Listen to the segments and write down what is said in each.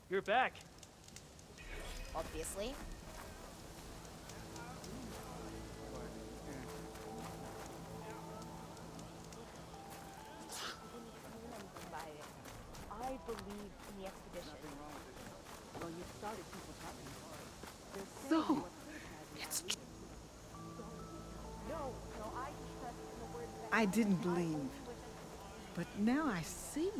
You're back. Obviously. I believe in the expedition. Well, you started people talking. So, it's No, I trust in the words that I didn't believe, but now I see.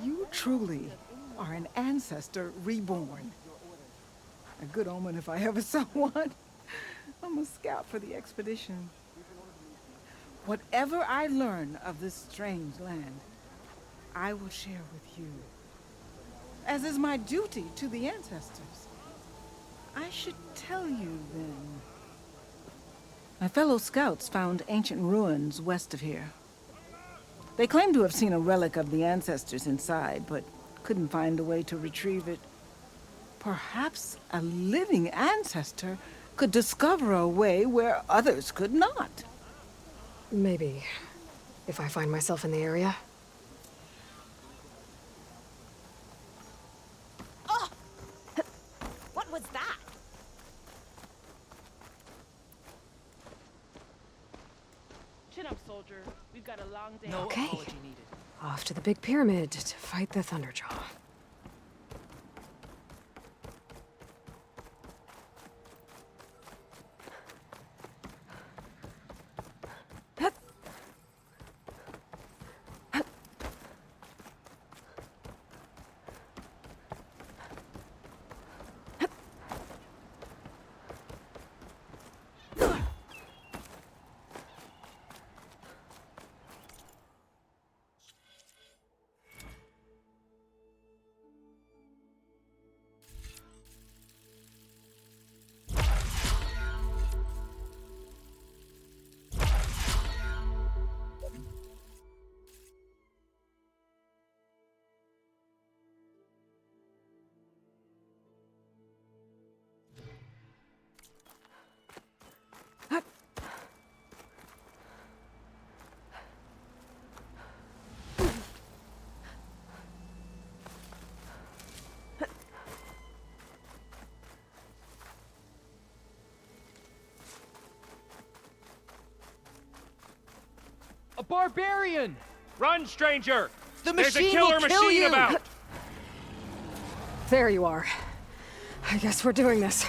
You truly are an ancestor reborn. A good omen if I ever saw one. I'm a scout for the expedition. Whatever I learn of this strange land, I will share with you, as is my duty to the ancestors. I should tell you then. My fellow scouts found ancient ruins west of here. They claim to have seen a relic of the ancestors inside, but couldn't find a way to retrieve it. Perhaps a living ancestor could discover a way where others could not. Maybe. If I find myself in the area. Oh! What was that? Chin up, soldier. We've got a long day. No Okay. apology needed. Off to the big pyramid to fight the Thunderjaw. A barbarian! Run, stranger! The There's a machine killer will kill machine you! about! There you are. I guess we're doing this.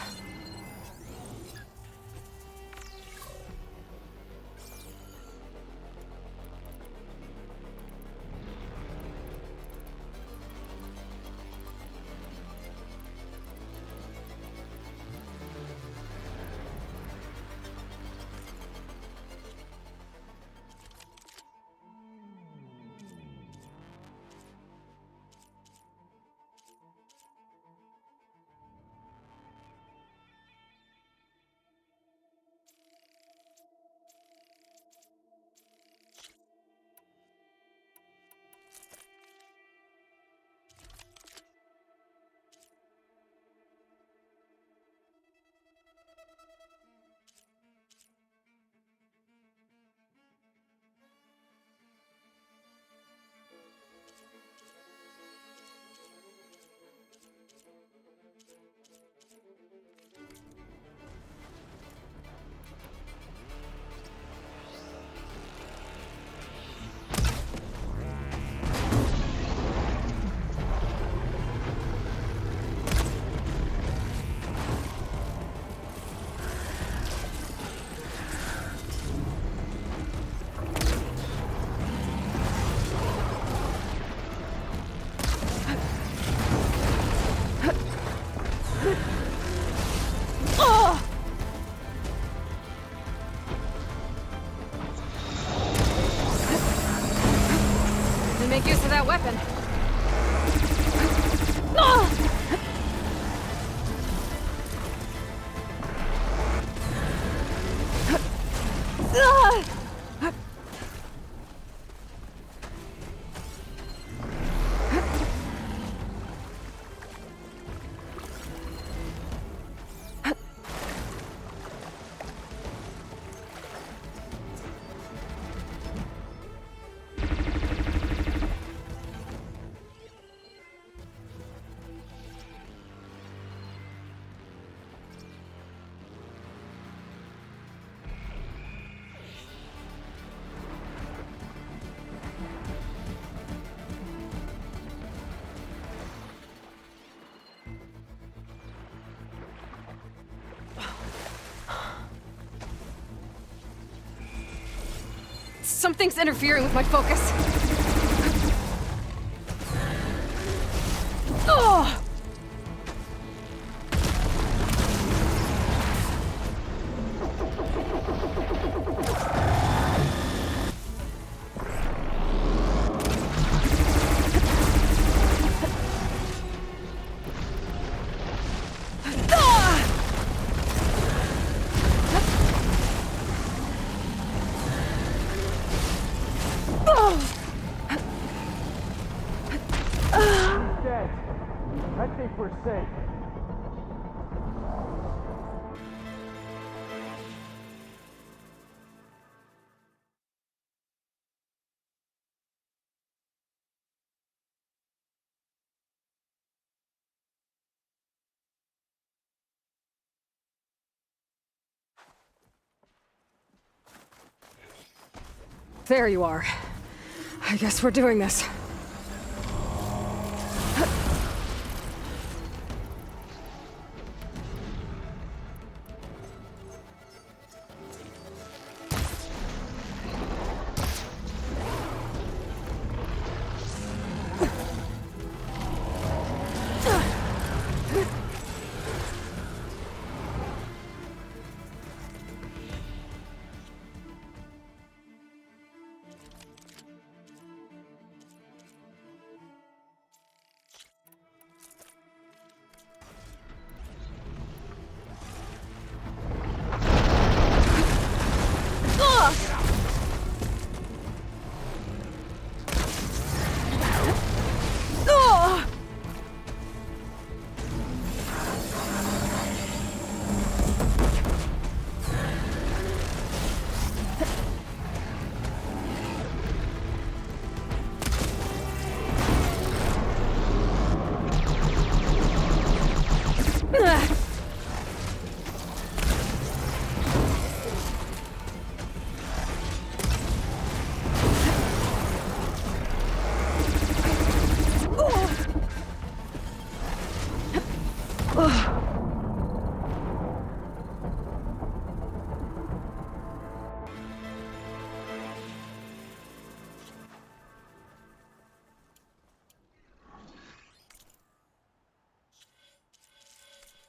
Make use of that weapon. Something's interfering with my focus. Oh! Dead. I think we're safe. There you are. I guess we're doing this.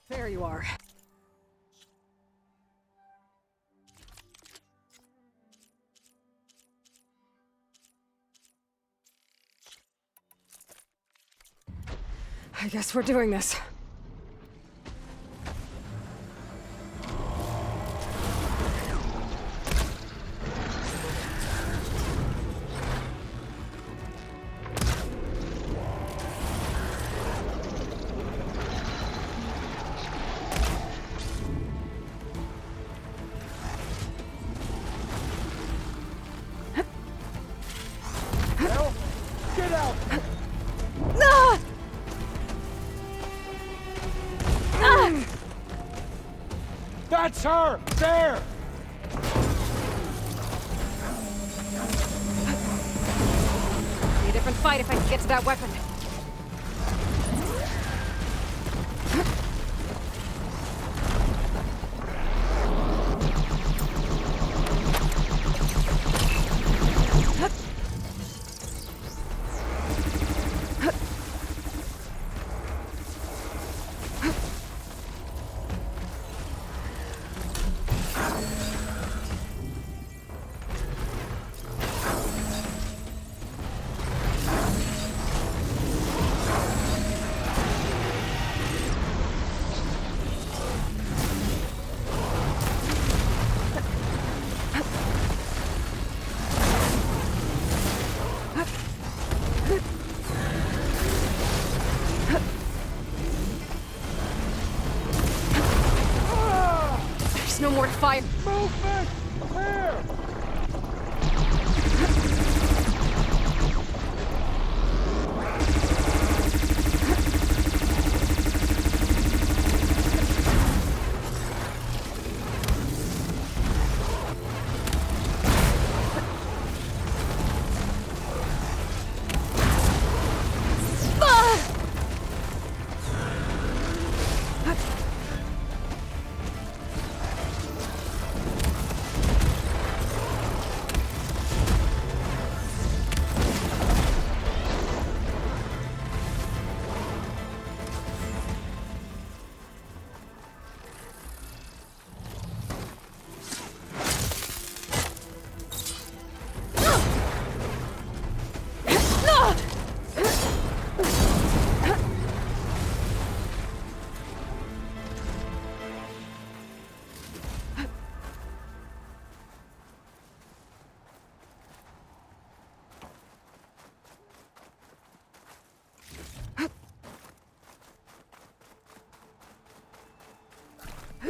There you are. I guess we're doing this. Get out! That's her! There! Be a different fight if I can get to that weapon.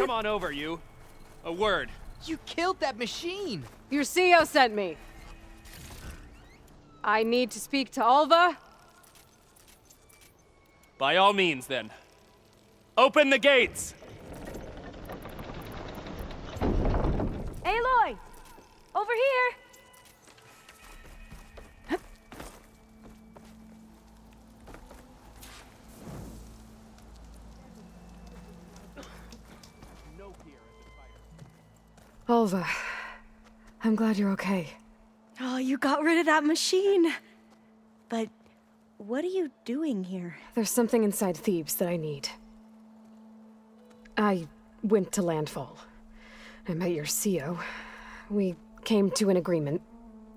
Come on over, you. A word. You killed that machine! Your CEO sent me. I need to speak to Alva. By all means, then. Open the gates! Aloy! Over here! Alva, I'm glad you're okay. Oh, you got rid of that machine. But what are you doing here? There's something inside Thebes that I need. I went to landfall. I met your CEO. We came to an agreement,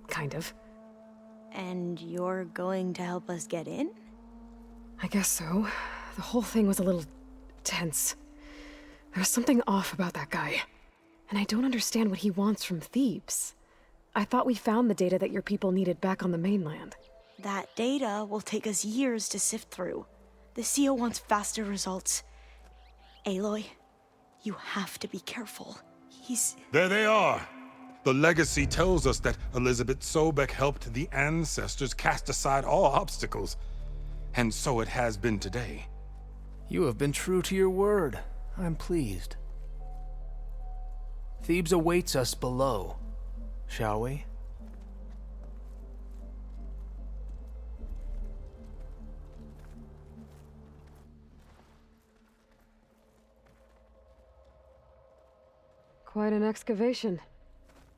kind of. And you're going to help us get in? I guess so. The whole thing was a little tense. There was something off about that guy. And I don't understand what he wants from Thebes. I thought we found the data that your people needed back on the mainland. That data will take us years to sift through. The CEO wants faster results. Aloy, you have to be careful. There they are! The legacy tells us that Elizabeth Sobek helped the ancestors cast aside all obstacles. And so it has been today. You have been true to your word. I'm pleased. Thebes awaits us below, shall we? Quite an excavation.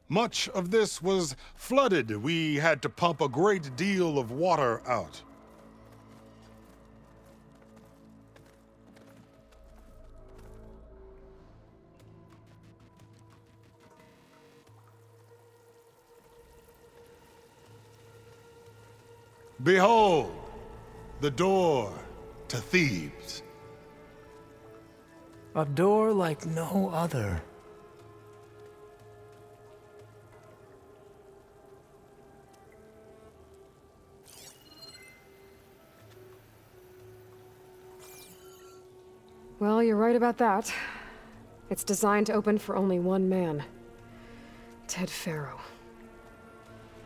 Much of this was flooded. We had to pump a great deal of water out. Behold, the door to Thebes. A door like no other. Well, you're right about that. It's designed to open for only one man. Ted Faro.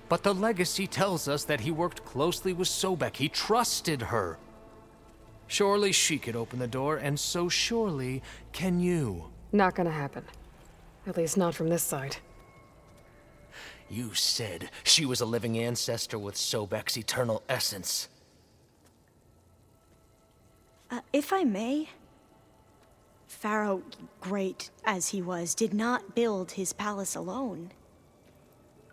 But the legacy tells us that he worked closely with Sobek. He trusted her. Surely she could open the door, and so surely can you. Not gonna happen. At least not from this side. You said she was a living ancestor with Sobek's eternal essence. If I may, Pharaoh, great as he was, did not build his palace alone.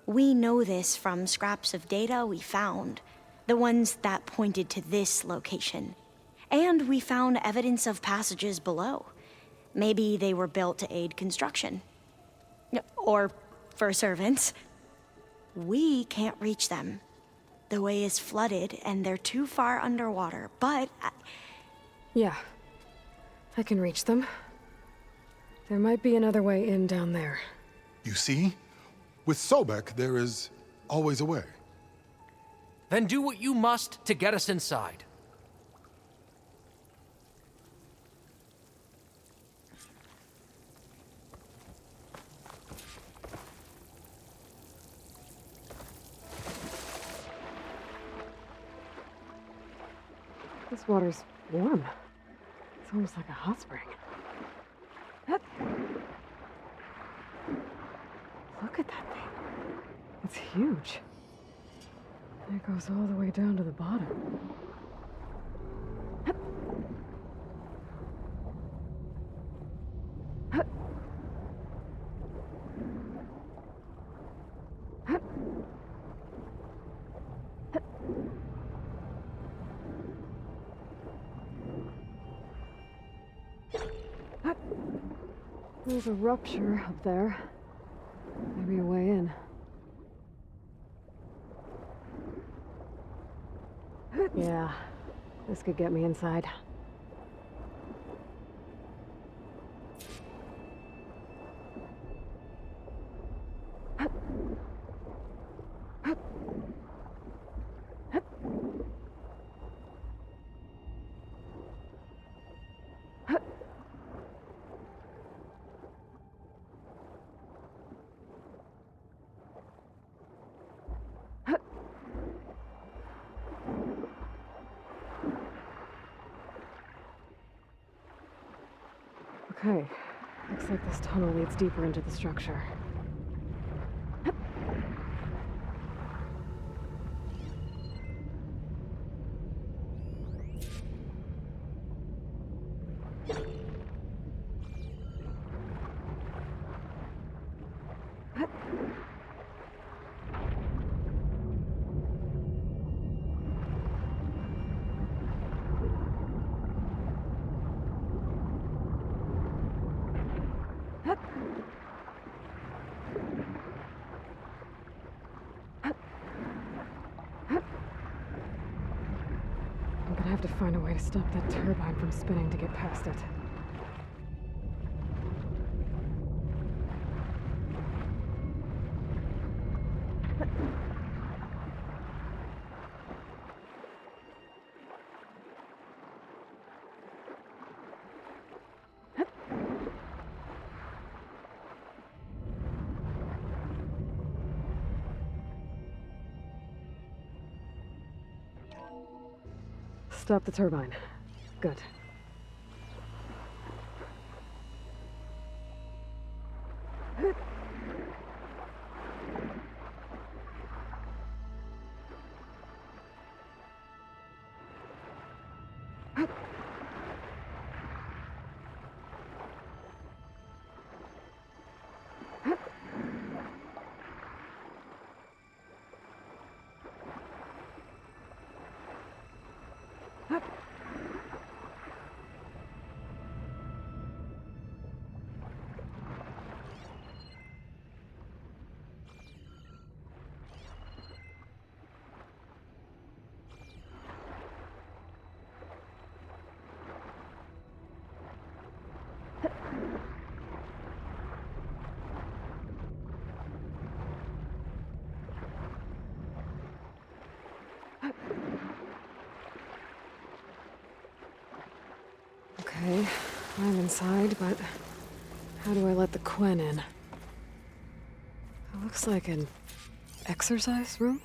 We know this from scraps of data we found, the ones that pointed to this location. And we found evidence of passages below. Maybe they were built to aid construction. Or for servants. We can't reach them. The way is flooded and they're too far underwater, but... Yeah. I can reach them. There might be another way in down there. You see? With Sobek, there is always a way. Then do what you must to get us inside. This water's warm. It's almost like a hot spring. Hup. Look at that thing. It's huge. And it goes all the way down to the bottom. Hup. Hup. Hup. Hup. Hup. There's a rupture up there. Maybe a way in. Yeah, this could get me inside. Okay. Looks like this tunnel leads deeper into the structure. I'm gonna have to find a way to stop that turbine from spinning to get past it. Stop the turbine. Good. Okay, I'm inside, but how do I let the Quen in? It looks like an exercise room?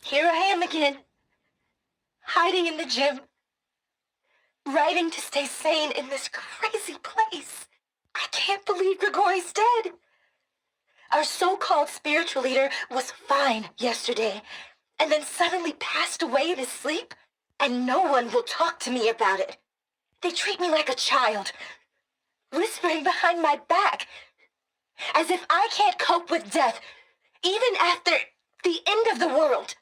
Here I am again, hiding in the gym, writing to stay sane in this crazy place. I can't believe Grigori's dead. Our so-called spiritual leader was fine yesterday, and then suddenly passed away in his sleep, and no one will talk to me about it. They treat me like a child, whispering behind my back, as if I can't cope with death, even after the end of the world.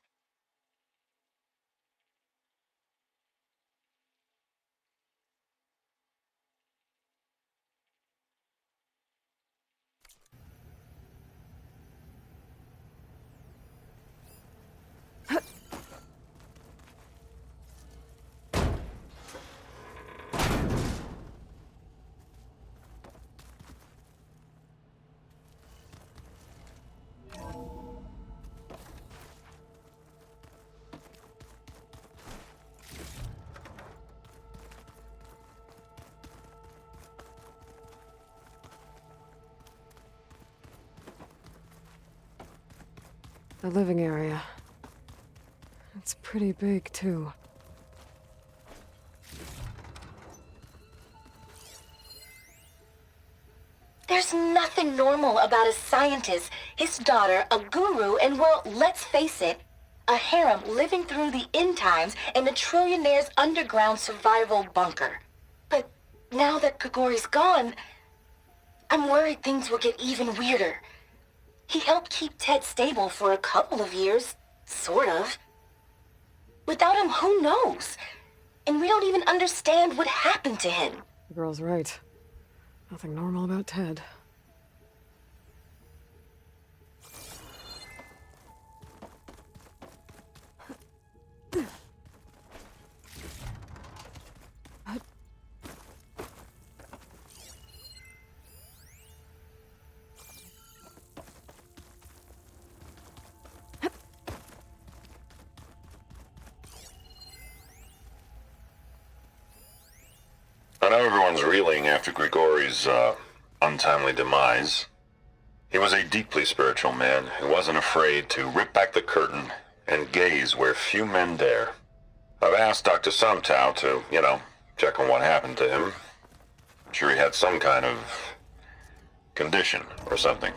The living area. It's pretty big, too. There's nothing normal about a scientist, his daughter, a guru, and well, let's face it, a harem living through the end times in a trillionaire's underground survival bunker. But now that Grigori's gone, I'm worried things will get even weirder. He helped keep Ted stable for a couple of years, sort of. Without him, who knows? And we don't even understand what happened to him. The girl's right. Nothing normal about Ted. I know everyone's reeling after Grigori's, untimely demise. He was a deeply spiritual man who wasn't afraid to rip back the curtain and gaze where few men dare. I've asked Dr. Sumtow to, check on what happened to him. I'm sure he had some kind of condition or something.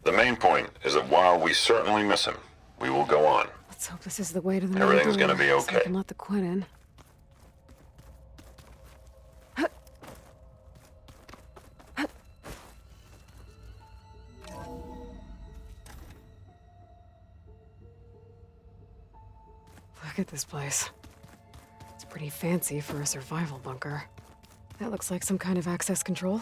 The main point is that while we certainly miss him, we will go on. Let's hope this is the way to the main Everything's door, gonna be so I okay. can let the Quinn in. Look at this place. It's pretty fancy for a survival bunker. That looks like some kind of access control.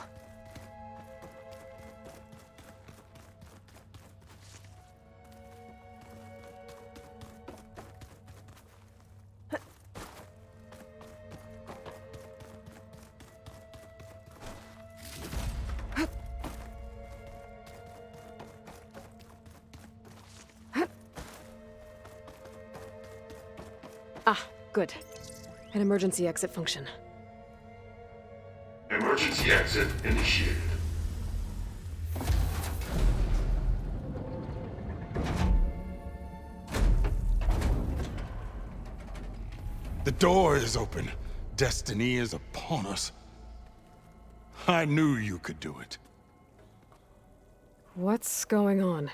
Ah, good. An emergency exit function. Emergency exit initiated. The door is open. Destiny is upon us. I knew you could do it. What's going on?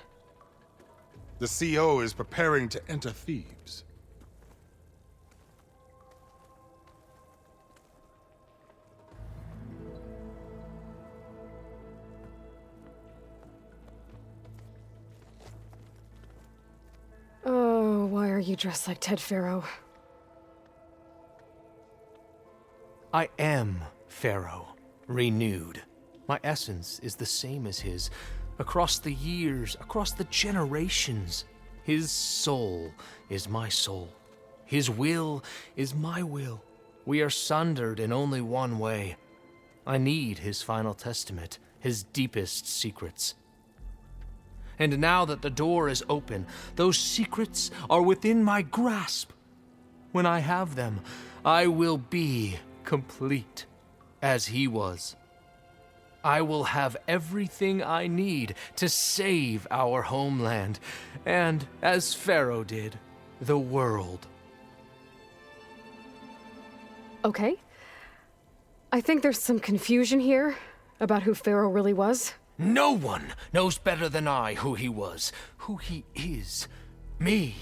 The CO is preparing to enter Thebes. Oh, why are you dressed like Ted Pharaoh? I am Pharaoh, renewed. My essence is the same as his. Across the years, across the generations, his soul is my soul. His will is my will. We are sundered in only one way. I need his final testament, his deepest secrets. And now that the door is open, those secrets are within my grasp. When I have them, I will be complete, as he was. I will have everything I need to save our homeland, and, as Pharaoh did, the world. Okay. I think there's some confusion here about who Pharaoh really was. No one knows better than I who he was, who he is. Me.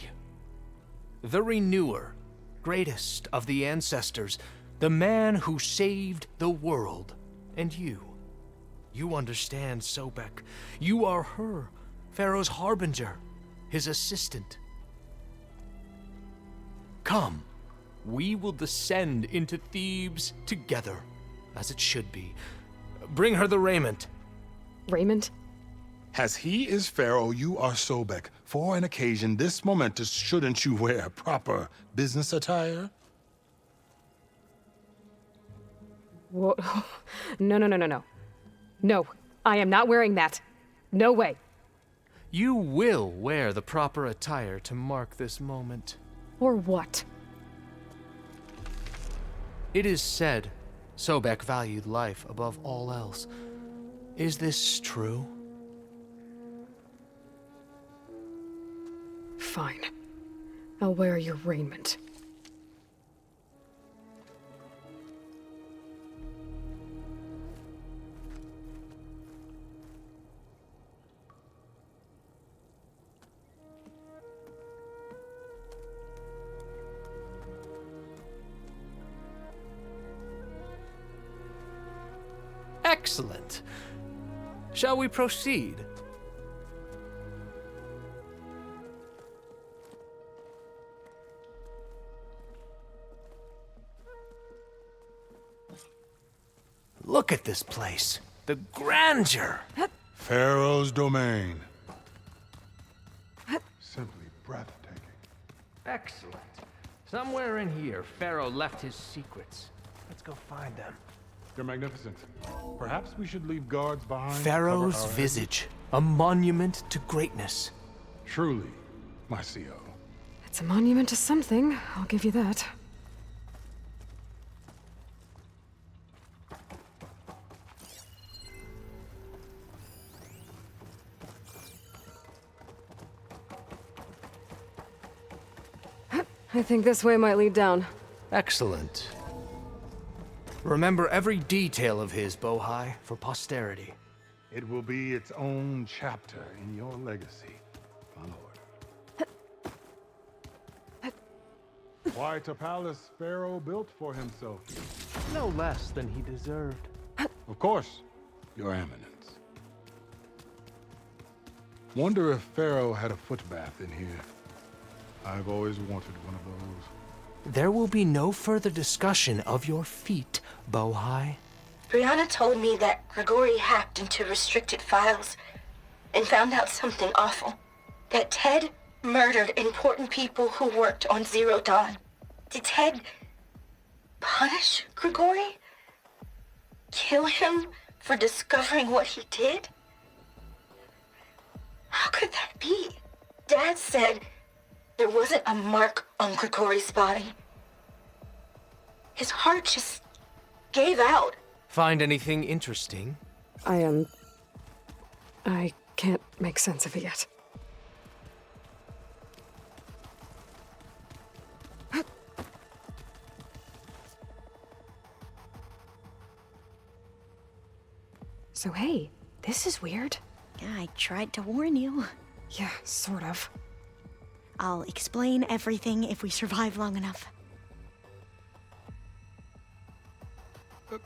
The Renewer, greatest of the ancestors, the man who saved the world. And you. You understand, Sobek. You are her, Pharaoh's harbinger, his assistant. Come, we will descend into Thebes together, as it should be. Bring her the raiment. Raymond? As he is Pharaoh, you are Sobek. For an occasion this momentous, shouldn't you wear proper business attire? Whoa. No. No, I am not wearing that. No way. You will wear the proper attire to mark this moment. Or what? It is said Sobek valued life above all else. Is this true? Fine. I'll wear your raiment. Excellent. Shall we proceed? Look at this place. The grandeur. Pharaoh's domain. Simply breathtaking. Excellent. Somewhere in here, Pharaoh left his secrets. Let's go find them. Your Magnificence, perhaps we should leave guards behind. to Pharaoh's cover our visage, a monument to greatness. heads? Truly, my CO. It's a monument to something, I'll give you that. I think this way might lead down. Excellent. Remember every detail of his, Bohai, for posterity. It will be its own chapter in your legacy, my lord. Quite a palace Pharaoh built for himself. No less than he deserved. Of course, Your Eminence. Wonder if Pharaoh had a footbath in here. I've always wanted one of those. There will be no further discussion of your feet, Bohai. Brianna told me that Grigori hacked into restricted files and found out something awful. That Ted murdered important people who worked on Zero Dawn. Did Ted punish Grigori? Kill him for discovering what he did? How could that be? Dad said there wasn't a mark on Grigori's body. His heart just gave out. Find anything interesting? I can't make sense of it yet. So hey, this is weird. Yeah, I tried to warn you. Yeah, sort of. I'll explain everything if we survive long enough.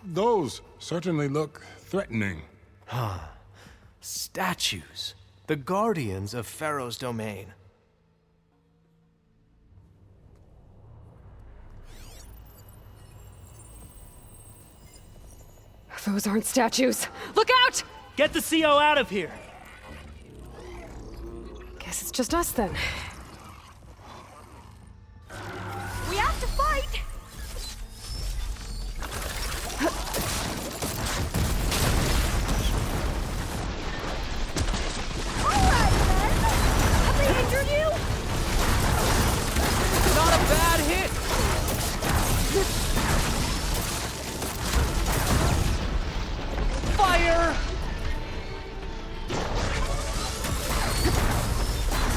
Those certainly look threatening. Huh. Statues. The guardians of Pharaoh's domain. Those aren't statues. Look out! Get the CO out of here! Guess it's just us then. We have to fight! Alright then! Have they injured you? Not a bad hit! Fire!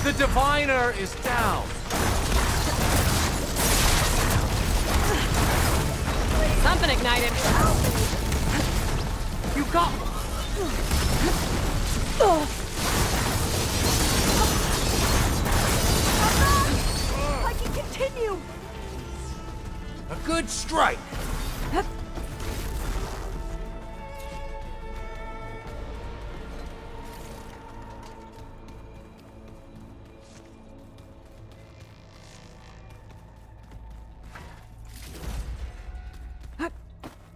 The diviner is down. Something ignited. You got... I can continue! A good strike.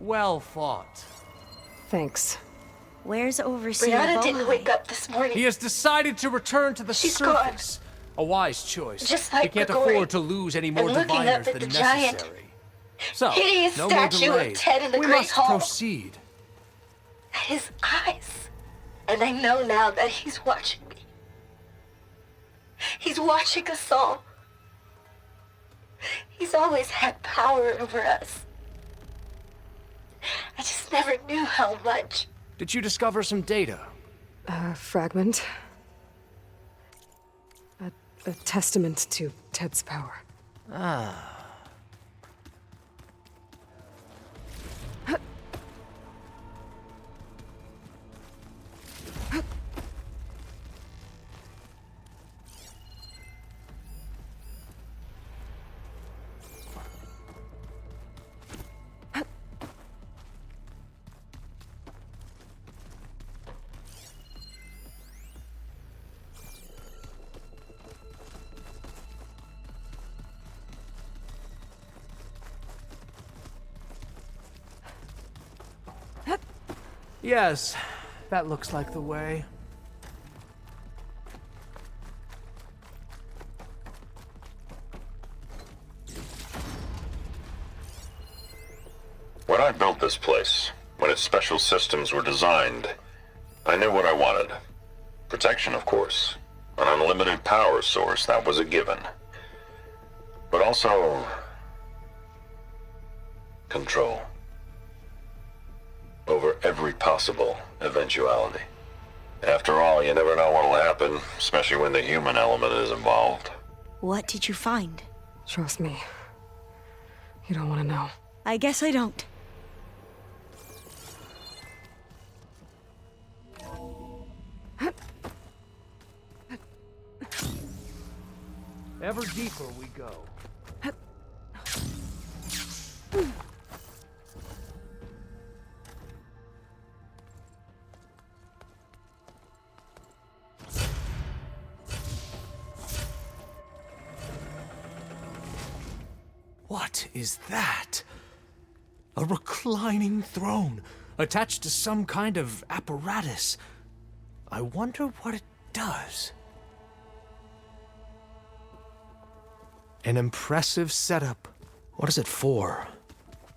Well fought. Thanks. Where's Overseer Brianna didn't Bohai? wake up this morning. He has decided to return to the She's surface. A wise choice. Just like he can't Grigori. afford to lose any more And looking diviners up at than the giant, necessary. So, hideous no more statue of delays. Ted in the We Great must Hall. proceed. At his eyes. And I know now that he's watching me. He's watching us all. He's always had power over us. I just never knew how much. Did you discover some data? A fragment. A testament to Ted's power. Ah. Yes, that looks like the way. When I built this place, when its special systems were designed, I knew what I wanted. Protection, of course. An unlimited power source, that was a given. But also... control. Over every possible eventuality. After all, you never know what'll happen, especially when the human element is involved. What did you find? Trust me. You don't want to know. I guess I don't. Ever deeper we go. What is that? A reclining throne, attached to some kind of apparatus. I wonder what it does. An impressive setup. What is it for?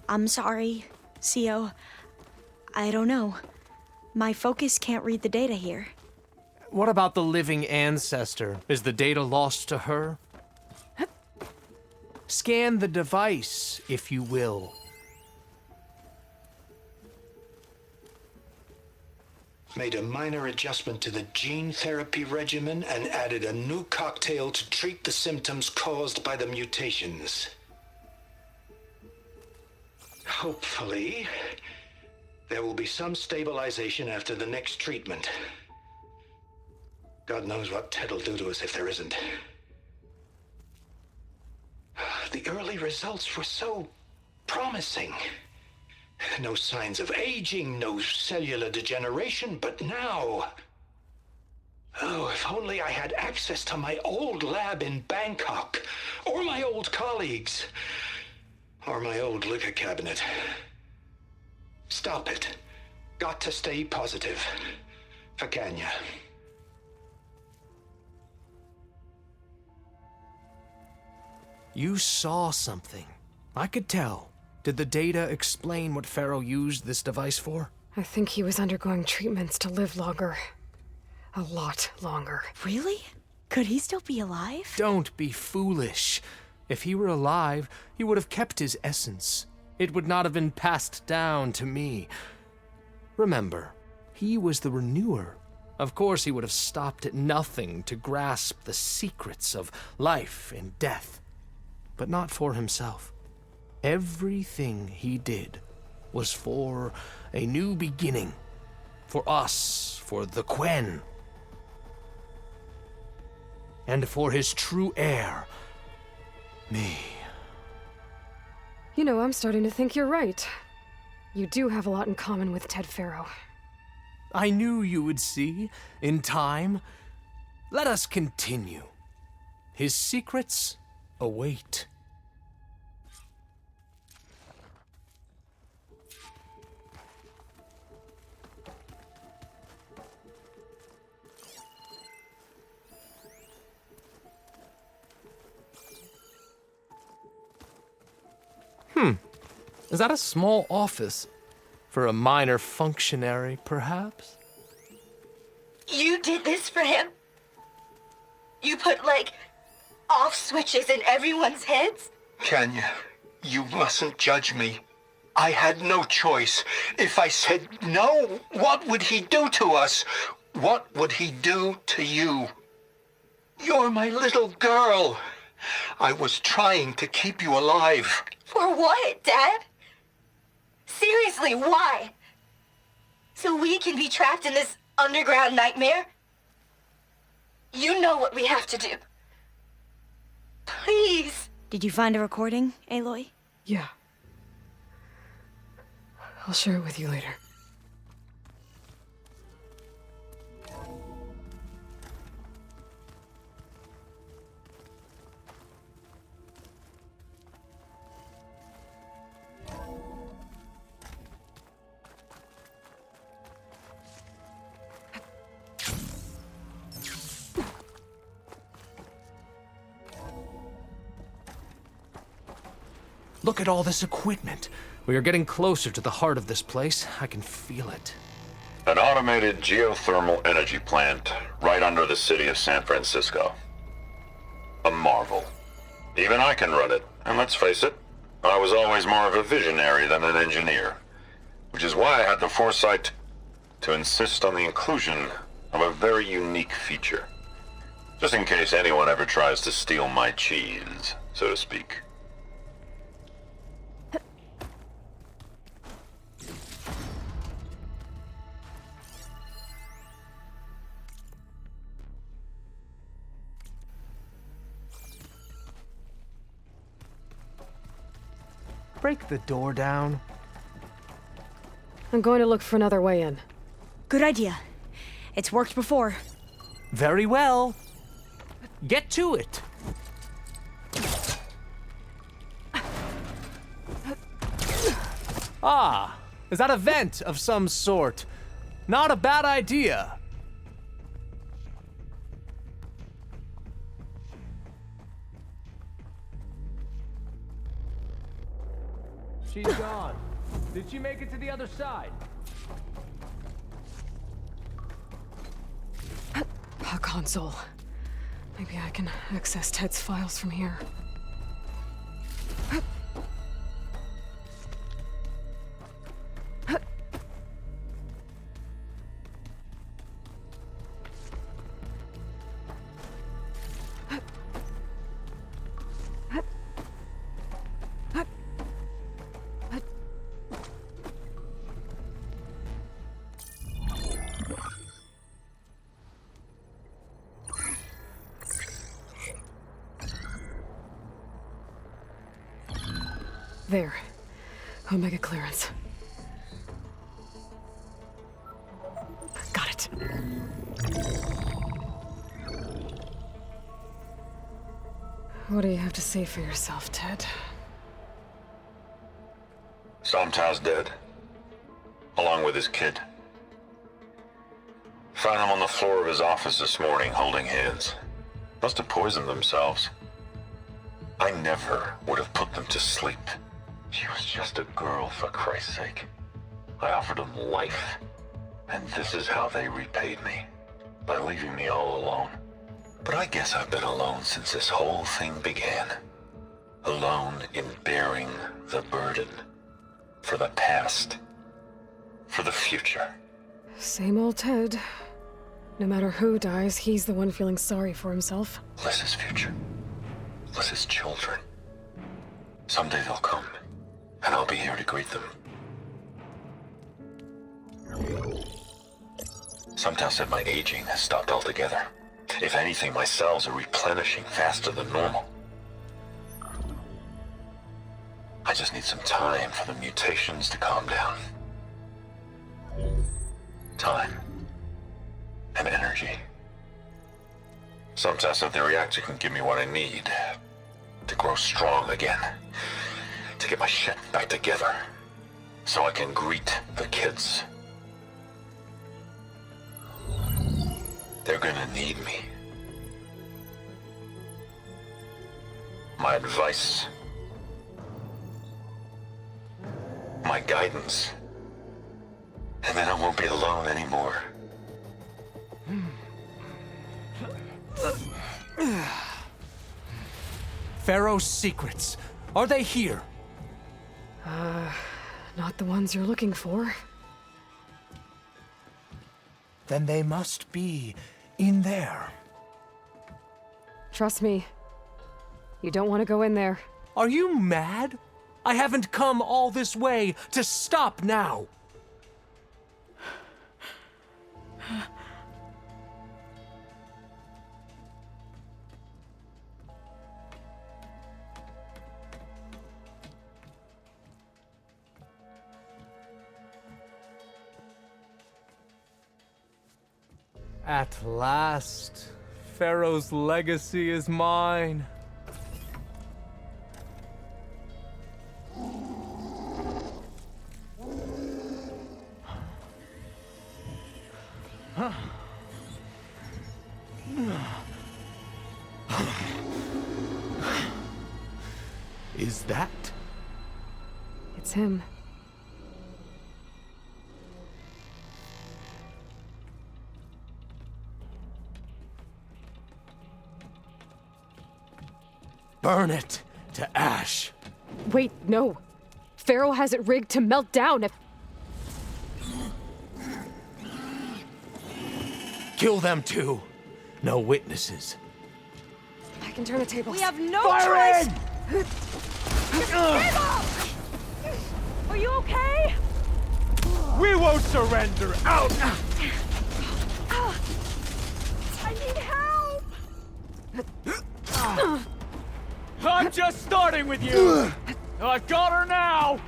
I'm sorry, Co. I don't know. My focus can't read the data here. What about the living ancestor? Is the data lost to her? Scan the device, if you will. Made a minor adjustment to the gene therapy regimen and added a new cocktail to treat the symptoms caused by the mutations. Hopefully, there will be some stabilization after the next treatment. God knows what Ted'll do to us if there isn't. The early results were so promising. No signs of aging, no cellular degeneration, but now... Oh, if only I had access to my old lab in Bangkok, or my old colleagues, or my old liquor cabinet. Stop it. Got to stay positive. For Kenya. You saw something. I could tell. Did the data explain what Pharaoh used this device for? I think he was undergoing treatments to live longer. A lot longer. Really? Could he still be alive? Don't be foolish. If he were alive, he would have kept his essence. It would not have been passed down to me. Remember, he was the renewer. Of course he would have stopped at nothing to grasp the secrets of life and death. But not for himself. Everything he did was for a new beginning. For us, for the Quen. And for his true heir, me. You know, I'm starting to think you're right. You do have a lot in common with Ted Pharaoh. I knew you would see, in time. Let us continue. His secrets await. Is that a small office? For a minor functionary, perhaps? You did this for him? You put, like, off switches in everyone's heads? Kenya, you mustn't judge me. I had no choice. If I said no, what would he do to us? What would he do to you? You're my little girl. I was trying to keep you alive. For what, Dad? Seriously, why? So we can be trapped in this underground nightmare? You know what we have to do. Please. Did you find a recording, Aloy? Yeah. I'll share it with you later. Look at all this equipment. We are getting closer to the heart of this place. I can feel it. An automated geothermal energy plant right under the city of San Francisco. A marvel. Even I can run it, and let's face it, I was always more of a visionary than an engineer, which is why I had the foresight to insist on the inclusion of a very unique feature. Just in case anyone ever tries to steal my cheese, so to speak. Break the door down. I'm going to look for another way in. Good idea. It's worked before. Very well. Get to it. Ah, is that a vent of some sort? Not a bad idea. She's gone. Did she make it to the other side? A console. Maybe I can access Ted's files from here. There. Omega clearance. Got it. What do you have to say for yourself, Ted? Somtow's dead. Along with his kid. Found him on the floor of his office this morning, holding hands. Must have poisoned themselves. I never would have put them to sleep. She was just a girl, for Christ's sake. I offered them life, and this is how they repaid me, by leaving me all alone. But I guess I've been alone since this whole thing began. Alone in bearing the burden. For the past. For the future. Same old Ted. No matter who dies, he's the one feeling sorry for himself. Liz's future. Liz's children. Someday they'll come, and I'll be here to greet them. Somtow said my aging has stopped altogether. If anything, my cells are replenishing faster than normal. I just need some time for the mutations to calm down. Time. And energy. Somtow said the reactor can give me what I need to grow strong again. To get my shit back together. So I can greet the kids. They're gonna need me. My advice. My guidance. And then I won't be alone anymore. Pharaoh's secrets. Are they here? Not the ones you're looking for. Then they must be in there. Trust me. You don't want to go in there. Are you mad? I haven't come all this way to stop now. At last, Pharaoh's legacy is mine. Is that? It's him. Burn it to ash. Wait, no. Pharaoh has it rigged to melt down if... Kill them too. No witnesses. can turn the tables. We have no Fire choice! in! Give up! Are you okay? We won't surrender! Out! I need help! I'm just starting with you! I got her now!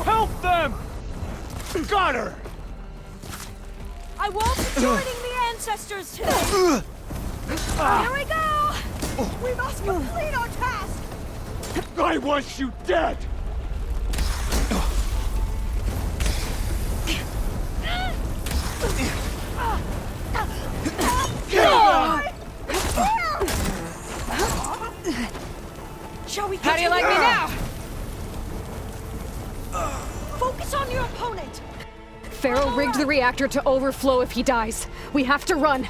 Help them! Got her! I won't be joining the ancestors today! Here we go! We must complete our task! I want you dead! Shall we How do you like me now? Focus on your opponent! Pharaoh rigged the reactor to overflow if he dies. We have to run.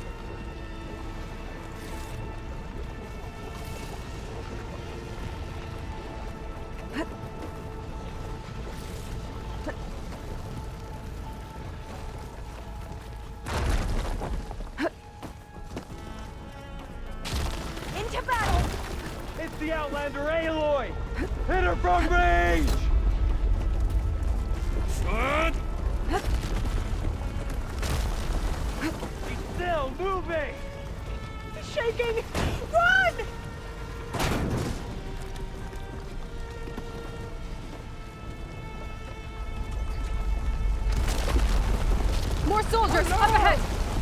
Into battle! It's the Outlander Aloy! Hit her from range! He's still moving! He's shaking! Run! More soldiers, up ahead!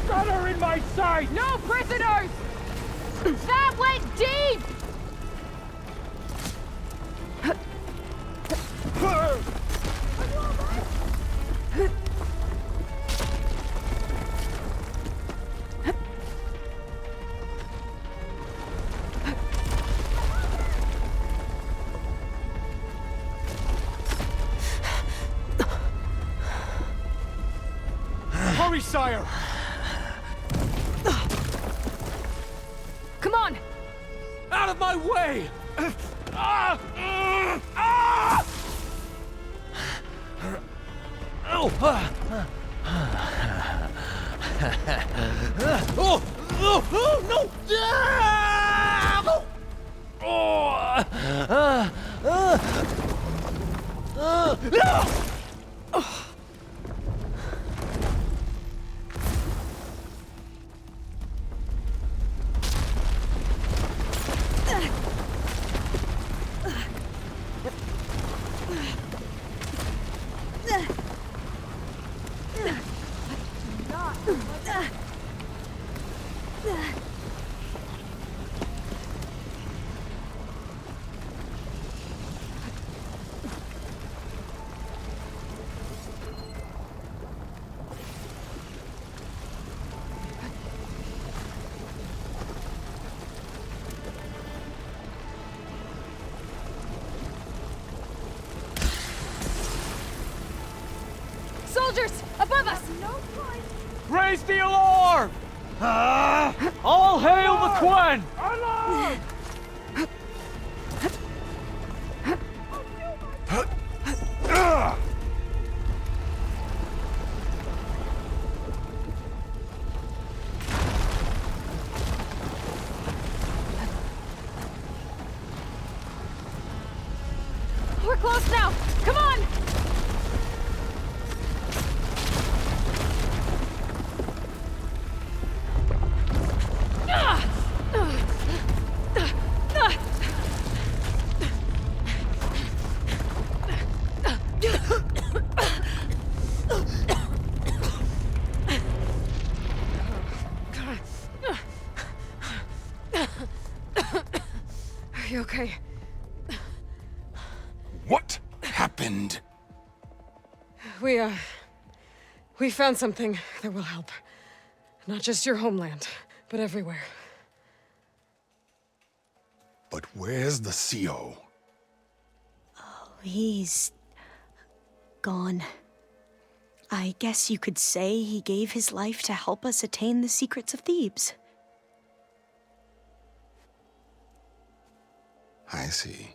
Got her in my sight! No prisoners! That went deep! Hurry, sire! Come on! Out of my way! Soldiers, above us! Raise the alarm! All hail the Quen! We're close now! Come on! Are you okay? What happened? We found something that will help. Not just your homeland, but everywhere. But where's the CO? He's gone. I guess you could say he gave his life to help us attain the secrets of Thebes. I see.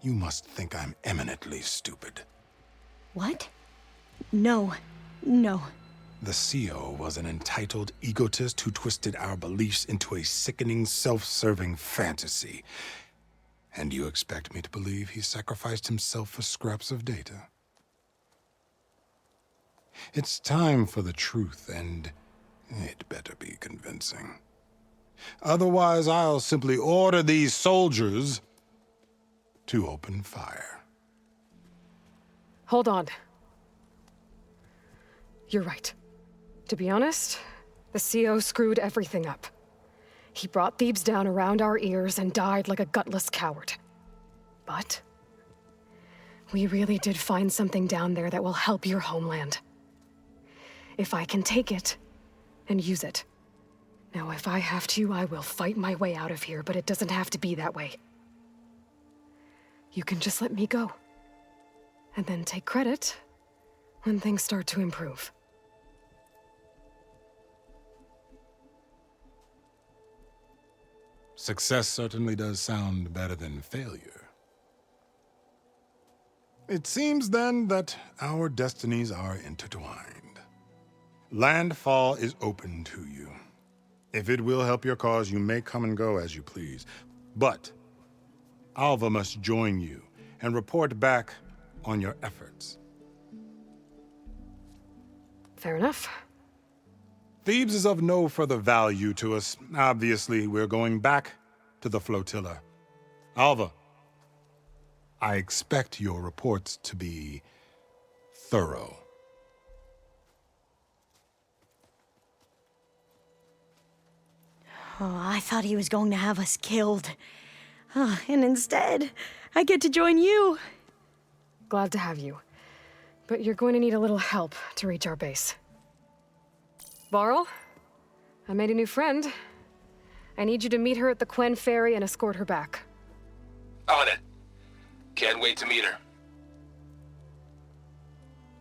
You must think I'm eminently stupid. What? No. No. The CO was an entitled egotist who twisted our beliefs into a sickening, self-serving fantasy. And you expect me to believe he sacrificed himself for scraps of data? It's time for the truth, and it better be convincing. Otherwise, I'll simply order these soldiers to open fire. Hold on. You're right. To be honest, the CO screwed everything up. He brought Thebes down around our ears and died like a gutless coward. But we really did find something down there that will help your homeland. If I can take it and use it. Now, if I have to, I will fight my way out of here, but it doesn't have to be that way. You can just let me go. And then take credit when things start to improve. Success certainly does sound better than failure. It seems then that our destinies are intertwined. Landfall is open to you. If it will help your cause, you may come and go as you please. But Alva must join you and report back on your efforts. Fair enough. Thebes is of no further value to us. Obviously, we're going back to the flotilla. Alva, I expect your reports to be thorough. Oh, I thought he was going to have us killed. And instead, I get to join you. Glad to have you. But you're going to need a little help to reach our base. Varl, I made a new friend. I need you to meet her at the Quen Ferry and escort her back. On it. Can't wait to meet her.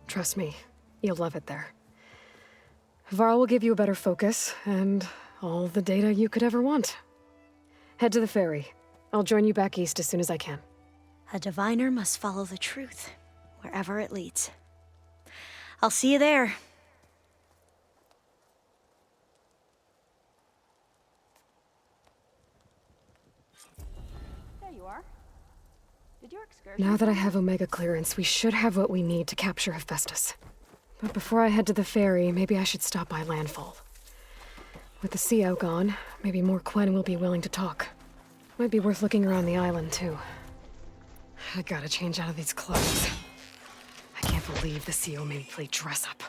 Trust me, you'll love it there. Varl will give you a better focus, and all the data you could ever want. Head to the ferry. I'll join you back east as soon as I can. A diviner must follow the truth, wherever it leads. I'll see you there. There you are. Did your excursion... Now that I have Omega clearance, we should have what we need to capture Hephaestus. But before I head to the ferry, maybe I should stop by Landfall. With the CO gone, maybe more Quen will be willing to talk. Might be worth looking around the island, too. I gotta change out of these clothes. I can't believe the CO made me play dress up.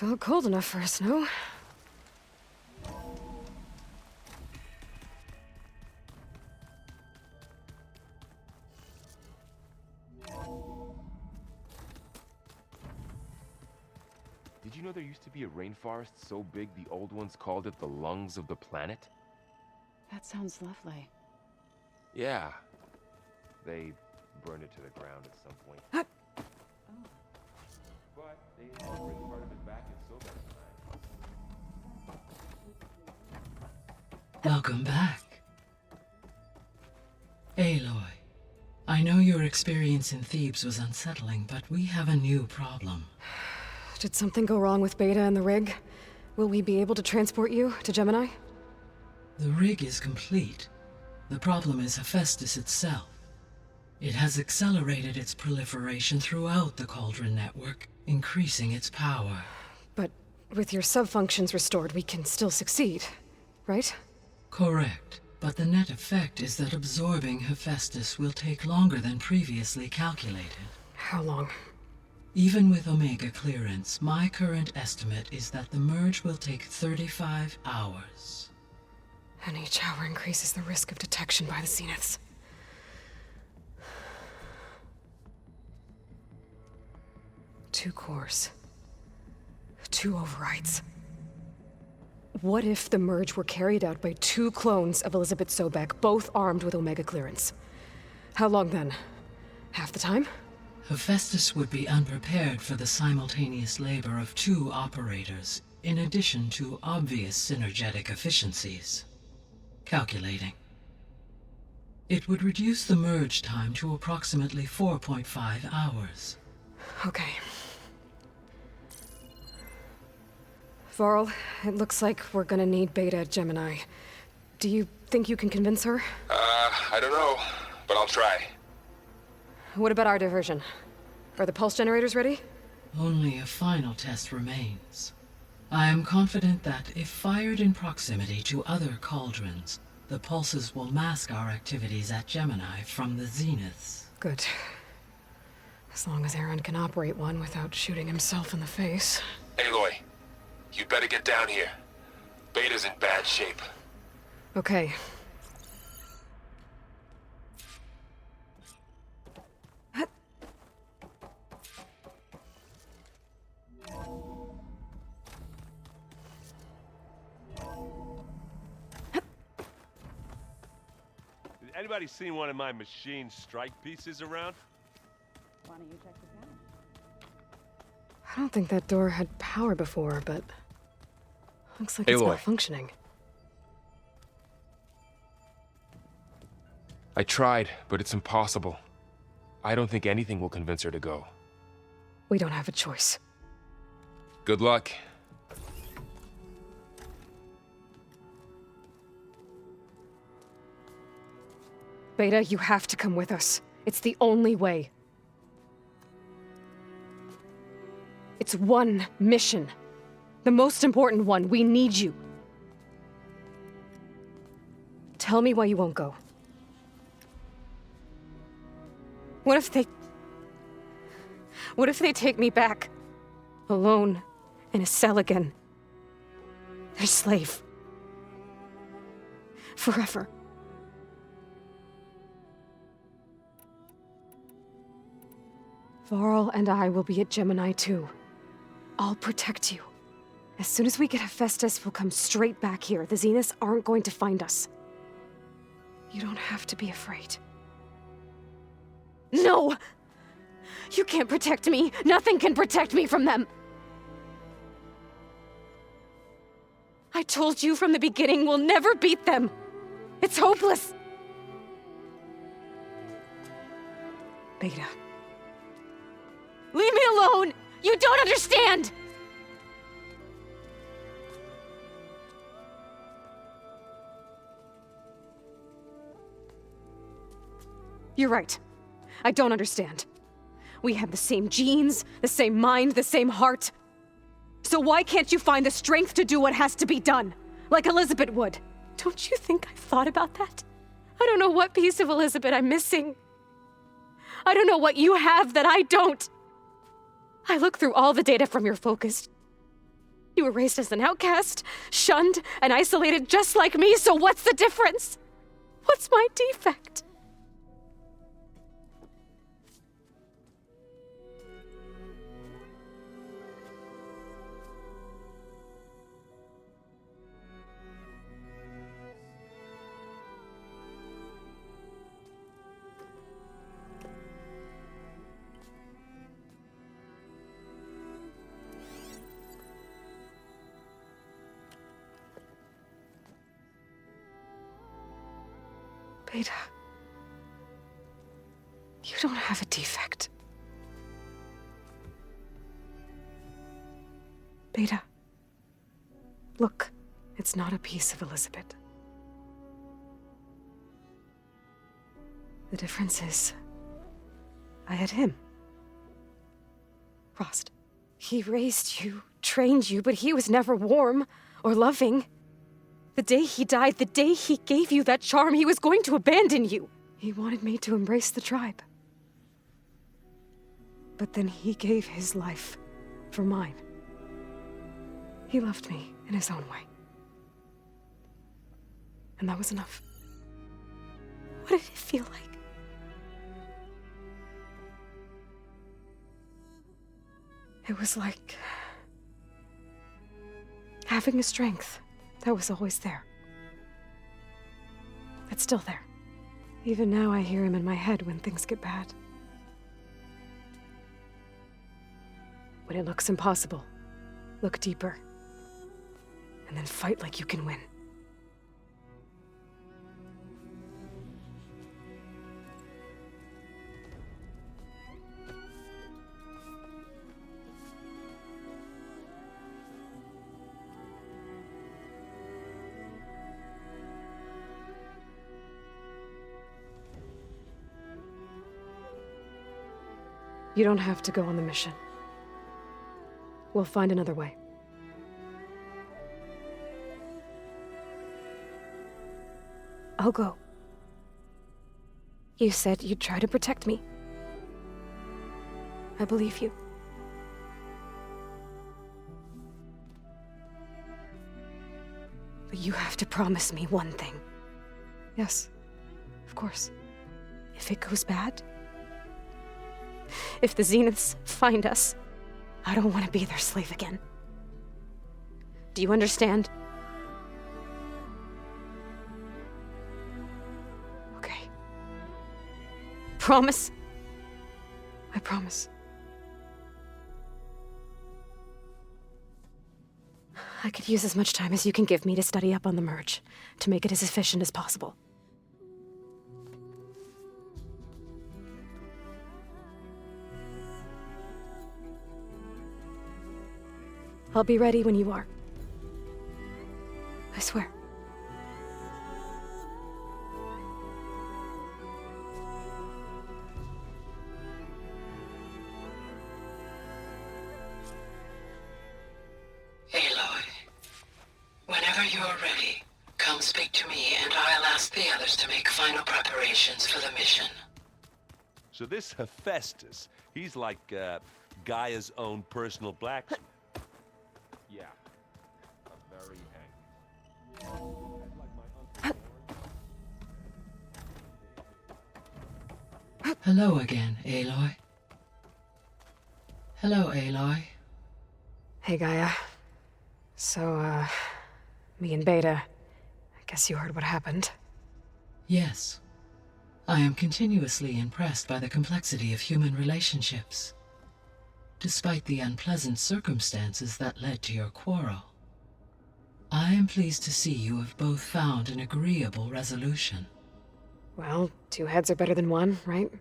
Felt cold enough for a snow. Did you know there used to be a rainforest so big the old ones called it the lungs of the planet? That sounds lovely. Yeah. They burned it to the ground at some point. But they had to bring part of it back in so many times. Welcome back. Aloy, I know your experience in Thebes was unsettling, but we have a new problem. Did something go wrong with Beta and the rig? Will we be able to transport you to Gemini? The rig is complete. The problem is Hephaestus itself. It has accelerated its proliferation throughout the Cauldron network, increasing its power. But with your sub-functions restored, we can still succeed, right? Correct. But the net effect is that absorbing Hephaestus will take longer than previously calculated. How long? Even with Omega clearance, my current estimate is that the merge will take 35 hours. And each hour increases the risk of detection by the Zeniths. Two cores. 2 overrides. What if the merge were carried out by 2 clones of Elizabeth Sobek, both armed with Omega clearance? How long then? Half the time? Hephaestus would be unprepared for the simultaneous labor of 2 operators, in addition to obvious synergetic efficiencies. Calculating. It would reduce the merge time to approximately 4.5 hours. Okay. Varl, it looks like we're gonna need Beta at Gemini. Do you think you can convince her? I don't know, but I'll try. What about our diversion? Are the pulse generators ready? Only a final test remains. I am confident that if fired in proximity to other cauldrons, the pulses will mask our activities at Gemini from the Zeniths. Good. As long as Aaron can operate one without shooting himself in the face. Aloy, you better get down here. Beta's in bad shape. Okay. Anybody seen one of my machine strike pieces around? Why don't you check the panel? I don't think that door had power before, but looks like it's Aloy. not functioning. I tried, but it's impossible. I don't think anything will convince her to go. We don't have a choice. Good luck. Beta, you have to come with us. It's the only way. It's one mission. The most important one. We need you. Tell me why you won't go. What if they take me back? Alone, in a cell again. Their slave. Forever. Varl and I will be at Gemini too. I'll protect you. As soon as we get Hephaestus, we'll come straight back here. The Zeniths aren't going to find us. You don't have to be afraid. No! You can't protect me. Nothing can protect me from them. I told you from the beginning we'll never beat them. It's hopeless. Beta. Leave me alone! You don't understand! You're right. I don't understand. We have the same genes, the same mind, the same heart. So why can't you find the strength to do what has to be done? Like Elizabeth would. Don't you think I've thought about that? I don't know what piece of Elizabeth I'm missing. I don't know what you have that I don't. I look through all the data from your focus. You were raised as an outcast, shunned and isolated just like me, so what's the difference? What's my defect? Beta, you don't have a defect. Beta, look, it's not a piece of Elizabeth. The difference is, I had him. Rost, he raised you, trained you, but he was never warm or loving. The day he died, the day he gave you that charm, he was going to abandon you. He wanted me to embrace the tribe. But then he gave his life for mine. He loved me in his own way. And that was enough. What did it feel like? It was like having a strength that was always there. It's still there. Even now I hear him in my head when things get bad. When it looks impossible, look deeper. And then fight like you can win. You don't have to go on the mission. We'll find another way. I'll go. You said you'd try to protect me. I believe you. But you have to promise me one thing. Yes, of course. If it goes bad, if the Zeniths find us, I don't want to be their slave again. Do you understand? Okay. Promise? I promise. I could use as much time as you can give me to study up on the merge, to make it as efficient as possible. I'll be ready when you are. I swear. Aloy, whenever you're ready, come speak to me and I'll ask the others to make final preparations for the mission. So this Hephaestus, he's like Gaia's own personal blacksmith. Yeah, a very angry. Hello again, Aloy. Hello, Aloy. Hey, Gaia. So, me and Beta, I guess you heard what happened. Yes. I am continuously impressed by the complexity of human relationships. Despite the unpleasant circumstances that led to your quarrel, I am pleased to see you have both found an agreeable resolution. Well, two heads are better than one, right?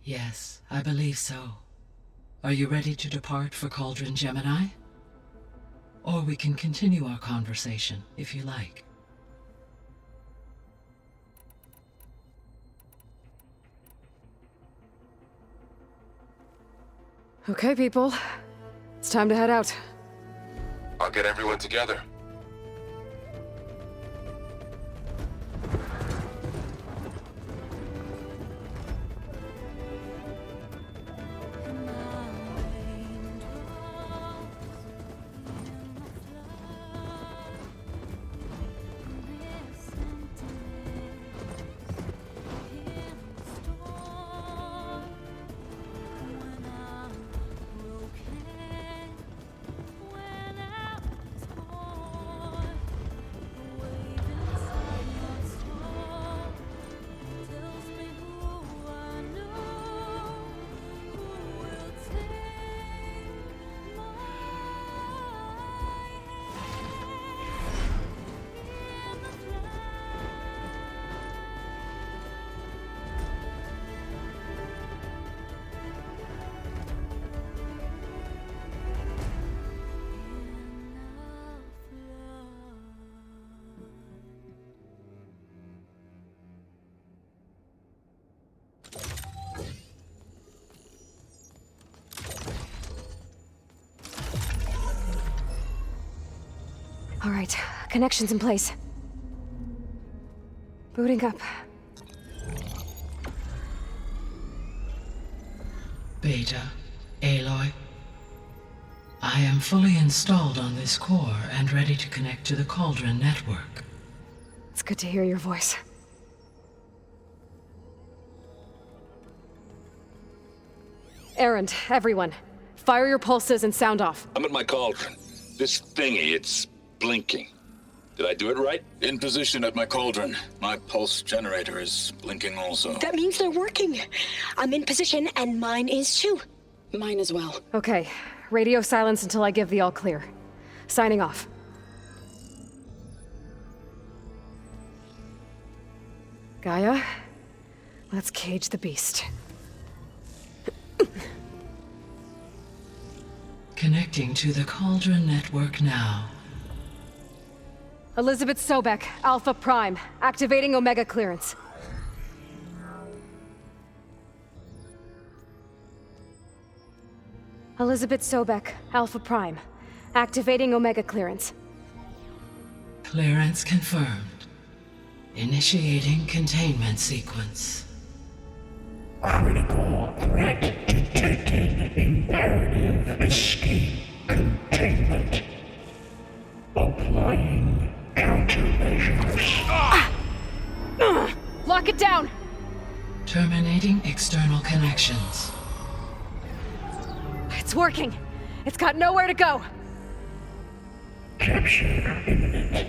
Yes, I believe so. Are you ready to depart for Cauldron Gemini? Or we can continue our conversation, if you like. Okay, people. It's time to head out. I'll get everyone together. All right, connections in place. Booting up. Beta, Aloy. I am fully installed on this core and ready to connect to the Cauldron network. It's good to hear your voice. Errand, everyone. Fire your pulses and sound off. I'm at my cauldron. This thingy, it's blinking. Did I do it right? In position at my cauldron. My pulse generator is blinking also. That means they're working. I'm in position, and mine is too. Mine as well. Okay. Radio silence until I give the all clear. Signing off. Gaia, let's cage the beast. Connecting to the Cauldron network now. Elizabeth Sobek, Alpha Prime, activating Omega clearance. Elizabeth Sobek, Alpha Prime, activating Omega clearance. Clearance confirmed. Initiating containment sequence. Critical threat detected. Imperative escape containment. Applying countermeasures. Lock it down! Terminating external connections. It's working! It's got nowhere to go! Capture imminent.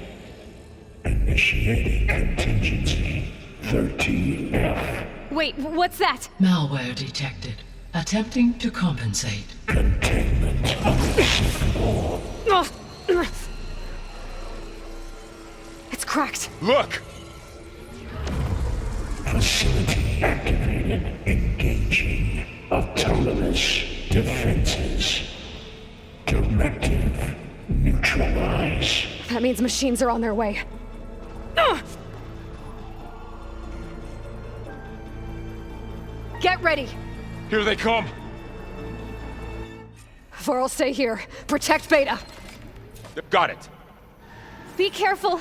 Initiating contingency 13F. Wait, what's that? Malware detected. Attempting to compensate. Containment unacceptable. It's cracked. Look! Facility activated. Engaging autonomous defenses. Directive neutralize. That means machines are on their way. Get ready! Here they come! Vor'll stay here. Protect Beta. Got it. Be careful.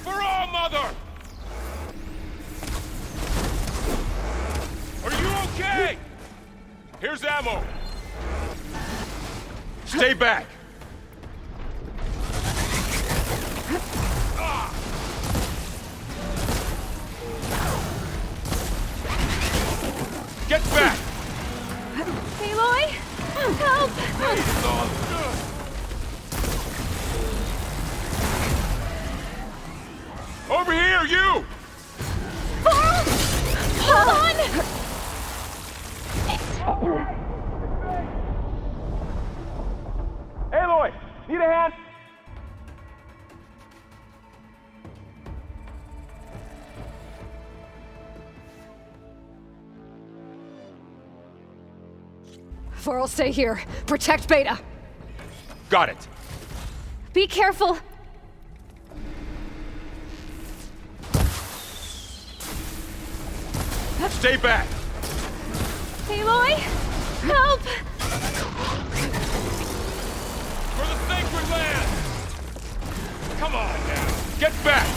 For all mother! Are you okay? Here's ammo. Stay back. Get back! Aloy! Help! Over here, you! Hold on! Aloy! Need a hand? Vor'll stay here. Protect Beta. Got it. Be careful. Stay back. Aloy! Help! For the sacred land! Come on now. Get back!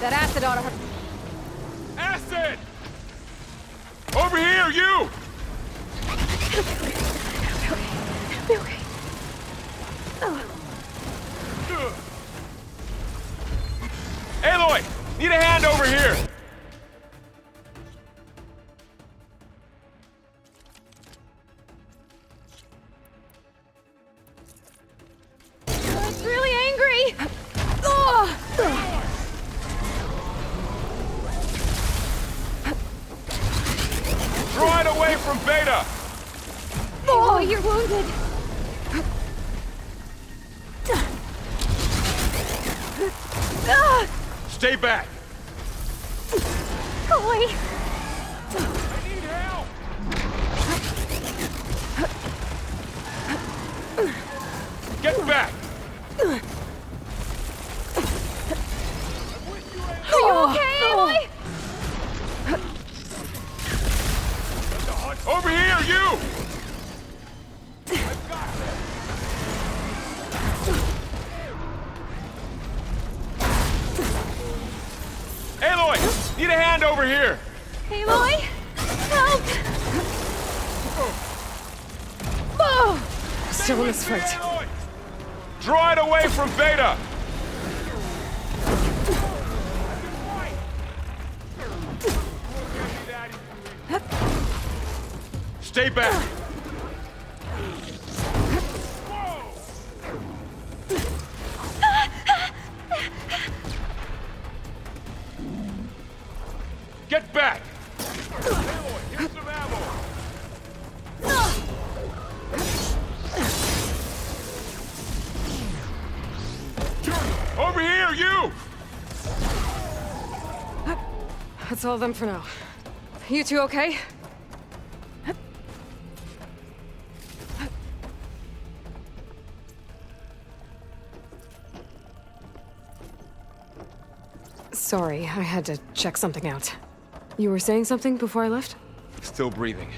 That acid ought to hurt. Acid! Over here, you! Okay. Aloy! Need a hand over here! It's really angry! Oh! Draw it away from Beta! Oh, you're wounded! Stay back! Boy! I need help! Get back! Are you okay, Aloy? Over here, you! Aloy! Need a hand over here! Aloy! Help! Oh! Still in this fight. Draw it away from Beta! Stay back! Get back! Here's some ammo! Over here, you! That's all of them for now. You two okay? Sorry, I had to check something out. You were saying something before I left? Still breathing.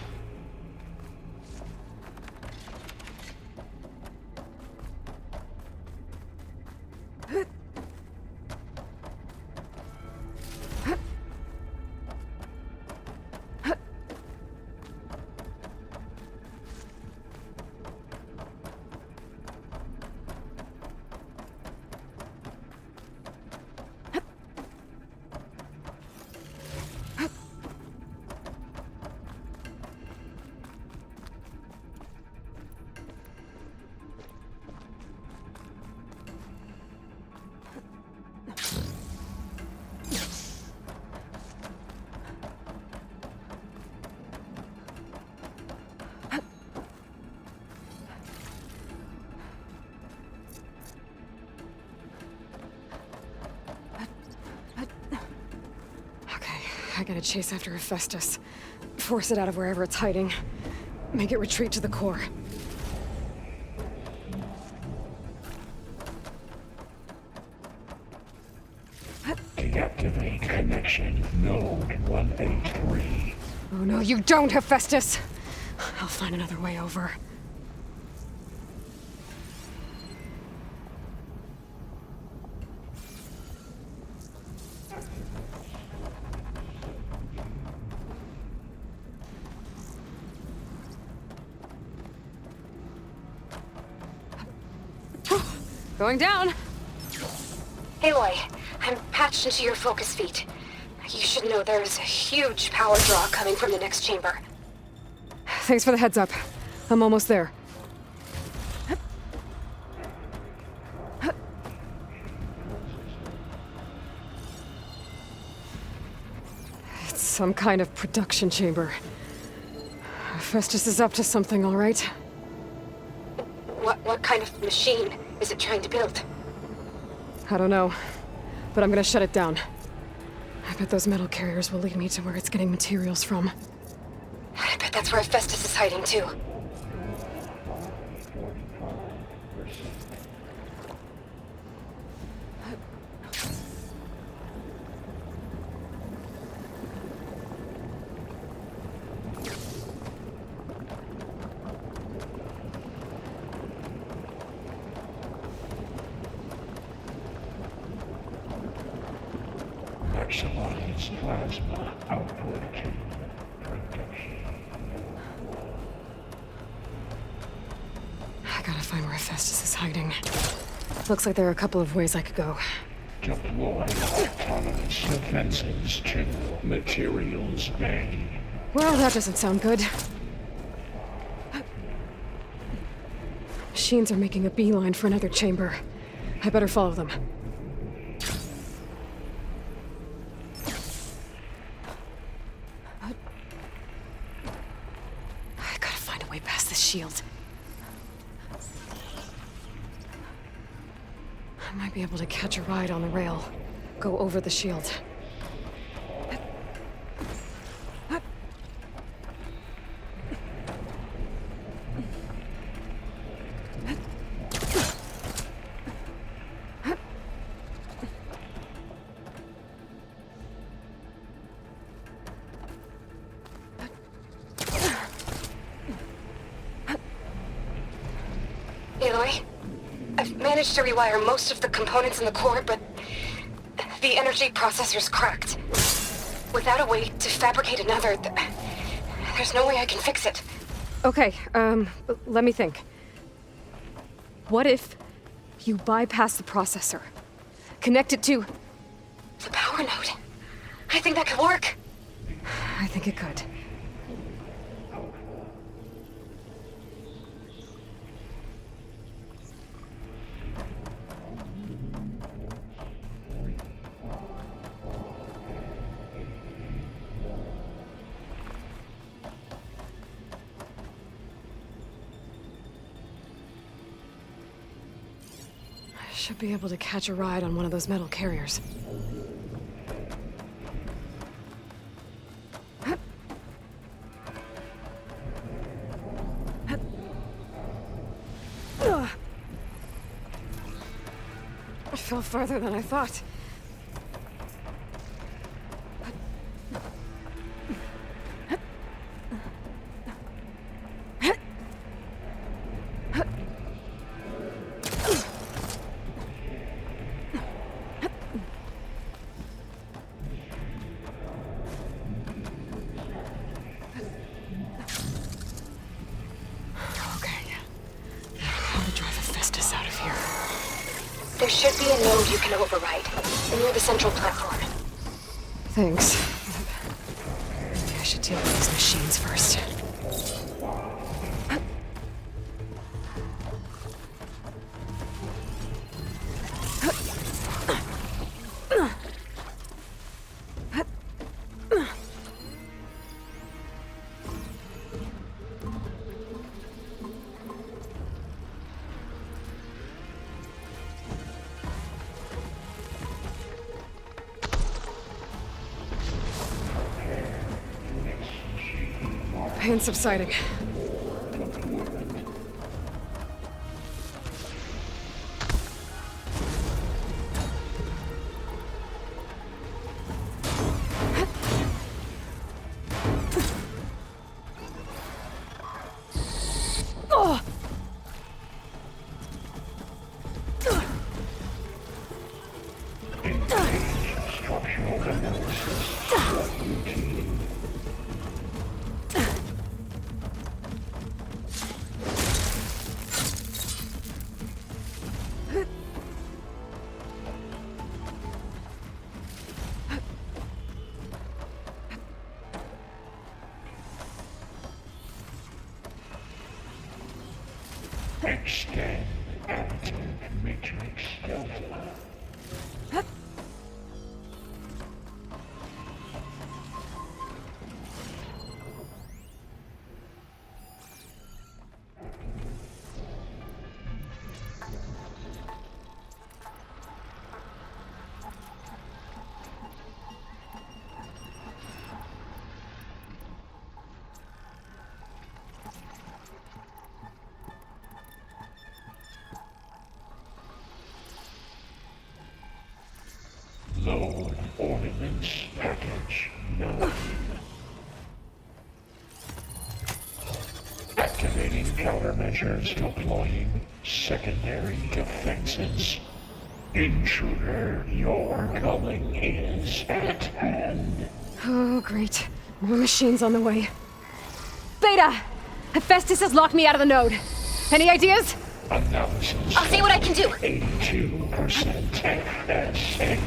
I gotta chase after Hephaestus. Force it out of wherever it's hiding. Make it retreat to the core. Deactivate connection node 183. Oh no, you don't, Hephaestus! I'll find another way over. Going down! Aloy, I'm patched into your focus feed. You should know there's a huge power draw coming from the next chamber. Thanks for the heads up. I'm almost there. It's some kind of production chamber. Hephaestus is up to something, all right? What kind of machine is it trying to build? I don't know, but I'm gonna shut it down. I bet those metal carriers will lead me to where it's getting materials from. I bet that's where Hephaestus is hiding too. Maximize plasma output. I gotta find where Hephaestus is hiding. Looks like there are a couple of ways I could go. Deploy autonomous defenses to Materials Bay. Well, that doesn't sound good. Machines are making a beeline for another chamber. I better follow them. I gotta find a way past this shield. I might be able to catch a ride on the rail. Go over the shield. managed to rewire most of the components in the core, but the energy processor's cracked. Without a way to fabricate another, there's no way I can fix it. Okay, let me think. What if you bypass the processor? Connect it to... the power node. I think that could work. I think it could. I should be able to catch a ride on one of those metal carriers. I fell farther than I thought. There should be a node you can override, near the central platform. Thanks. Maybe I should deal with these machines first. Pain subsiding. Extend active matrix delta. Load ordnance package 9. Activating countermeasures, deploying secondary defenses. Intruder, your coming is at hand. Oh, great. More machines on the way. Beta! Hephaestus has locked me out of the node. Any ideas? Analysis. I'll see what I can do. 82% FSA.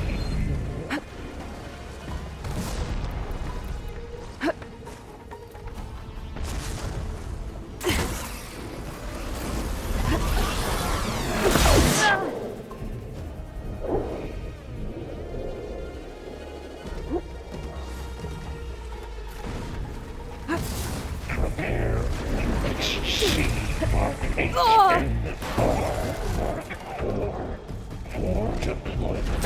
Prepare UXC Mark 8 and R Mark 4 for deployment.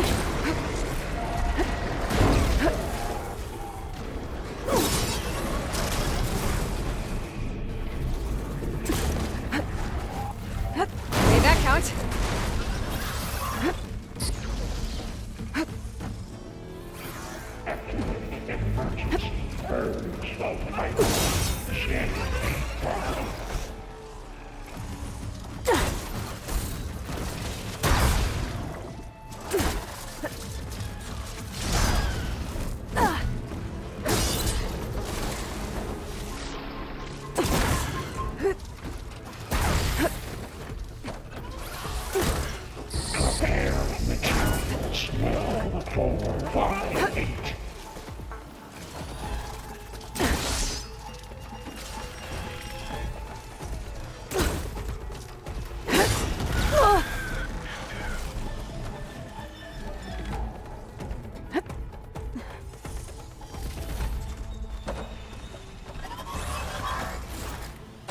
Made that count. Emergency purge of pipeline. Check.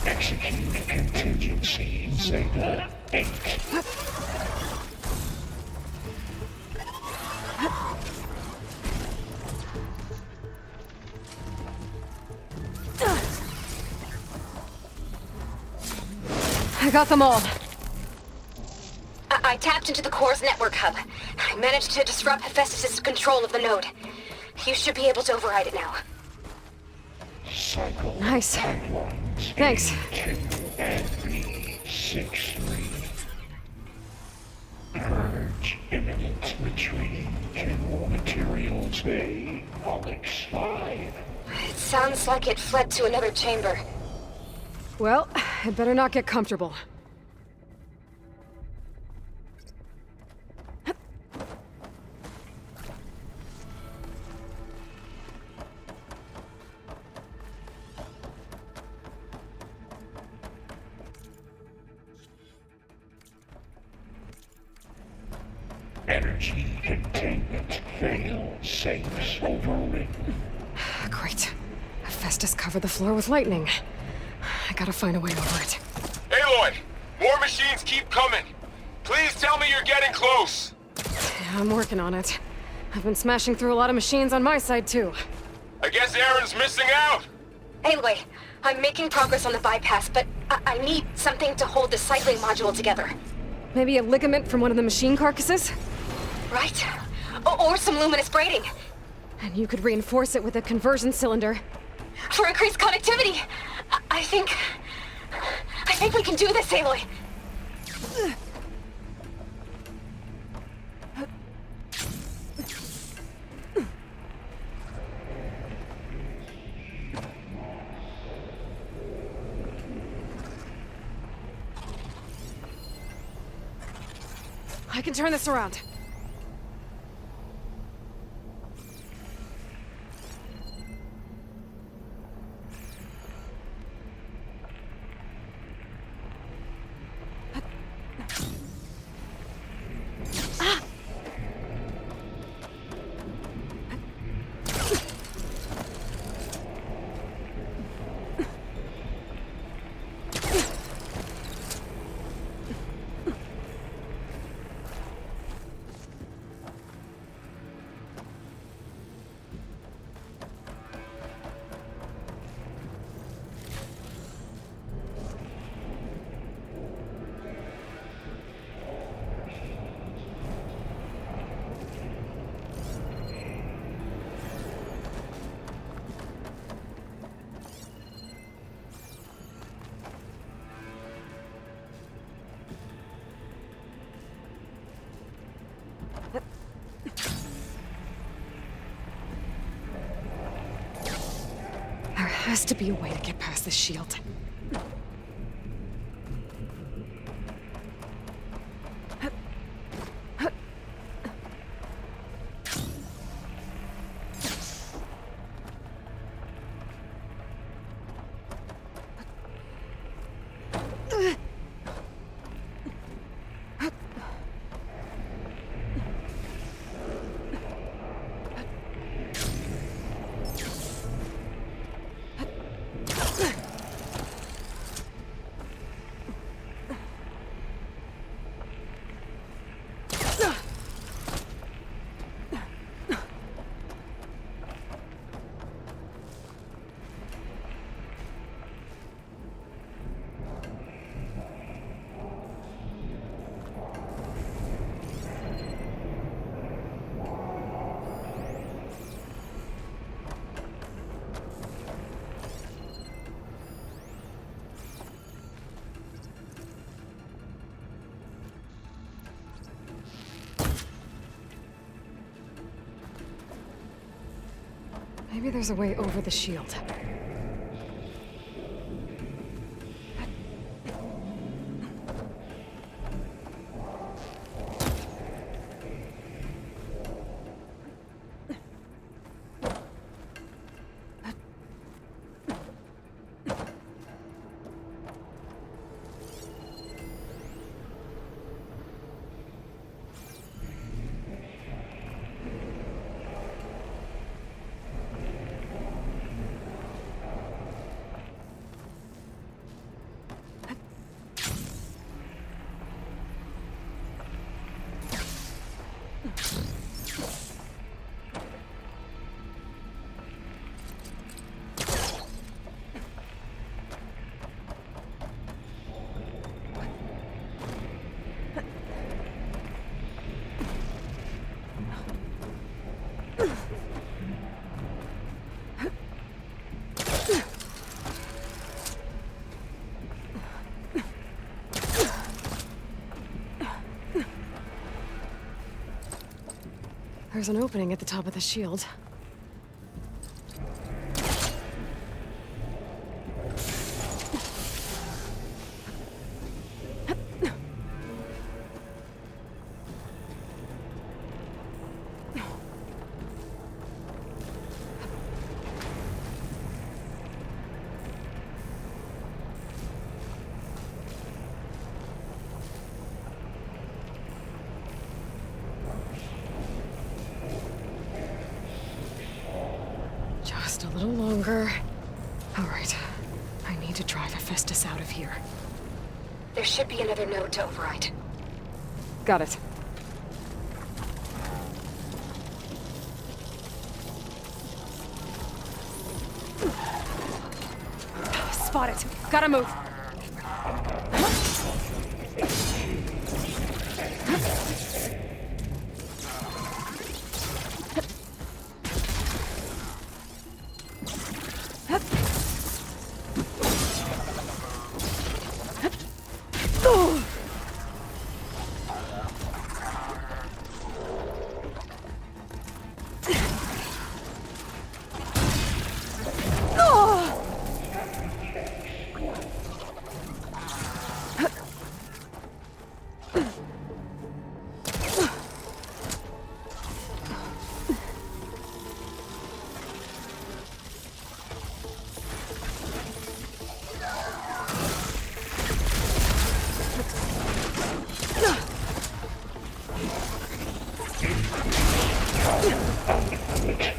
Execute contingency Zeta 8. I got them all. I tapped into the core's network hub. I managed to disrupt Hephaestus' control of the node. You should be able to override it now. Cycle Nice. pipelines Thanks. A2 and B63. Purge imminent retreat to raw materials bay, Onyx 5. It sounds like it fled to another chamber. Well, I'd better not get comfortable. Energy containment fail safes overridden. Great. Hephaestus covered the floor with lightning. I gotta find a way over it. Aloy! More machines keep coming! Please tell me you're getting close! Yeah, I'm working on it. I've been smashing through a lot of machines on my side, too. I guess Aaron's missing out! Anyway, I'm making progress on the bypass, but I need something to hold the cycling module together. Maybe a ligament from one of the machine carcasses? Right? Or some luminous braiding. And you could reinforce it with a conversion cylinder. For increased connectivity! I think we can do this, Aloy! I can turn this around. There has to be a way to get past the shield. Maybe there's a way over the shield. There's an opening at the top of the shield. Just a little longer. All right. I need to drive Hephaestus out of here. There should be another node to override. Got it. Spot it. Gotta move.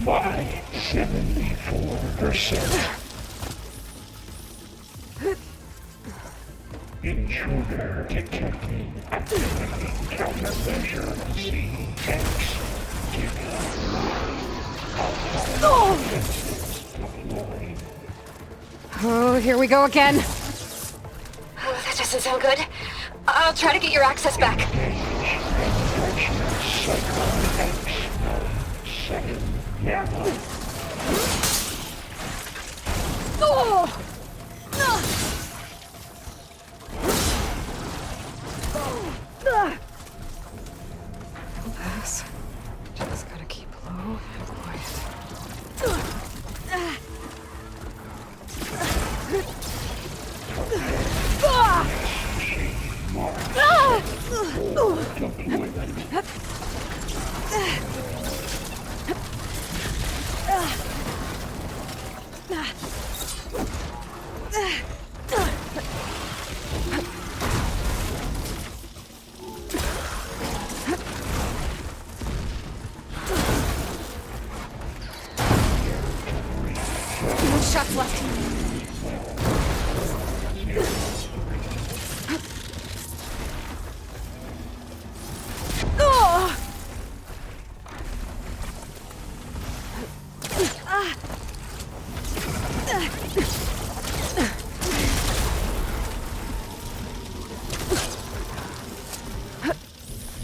By 74%. Intruder detected. Activating countermeasure CX. Oh, here we go again. Oh, that doesn't sound good. I'll try to get your access back. Pass. Just gotta keep low and quiet. No shots left.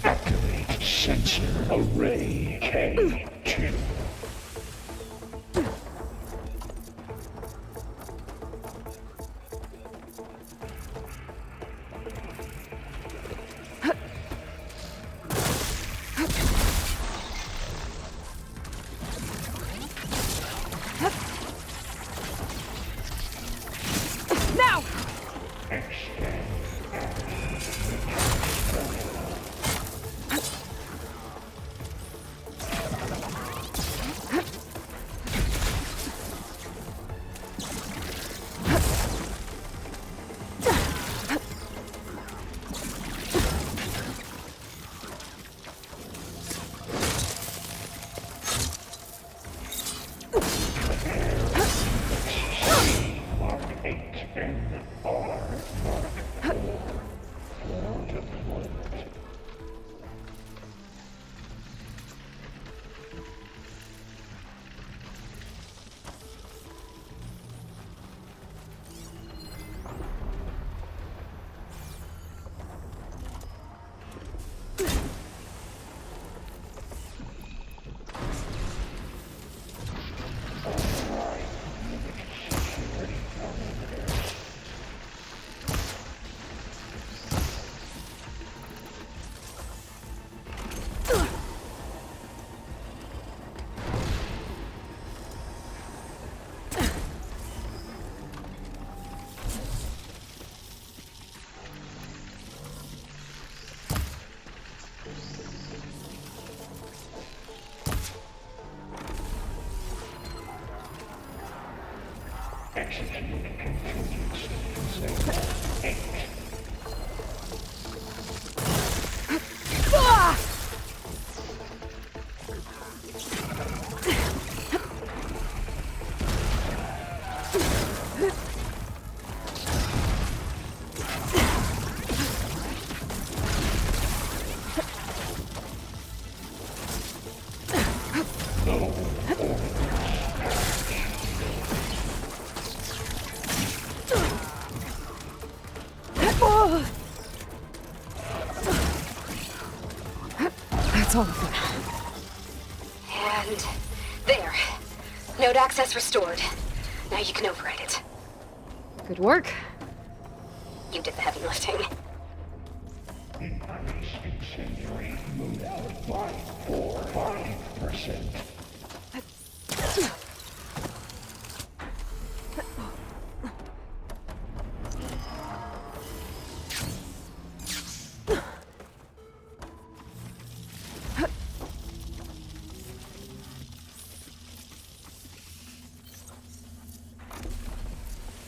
Activate sensor array K2. Now! Execute contingency. Signal 8. That's all of them. And there. Node access restored. Now you can override it. Good work. You did the heavy lifting. Increase incendiary mood out by 5%.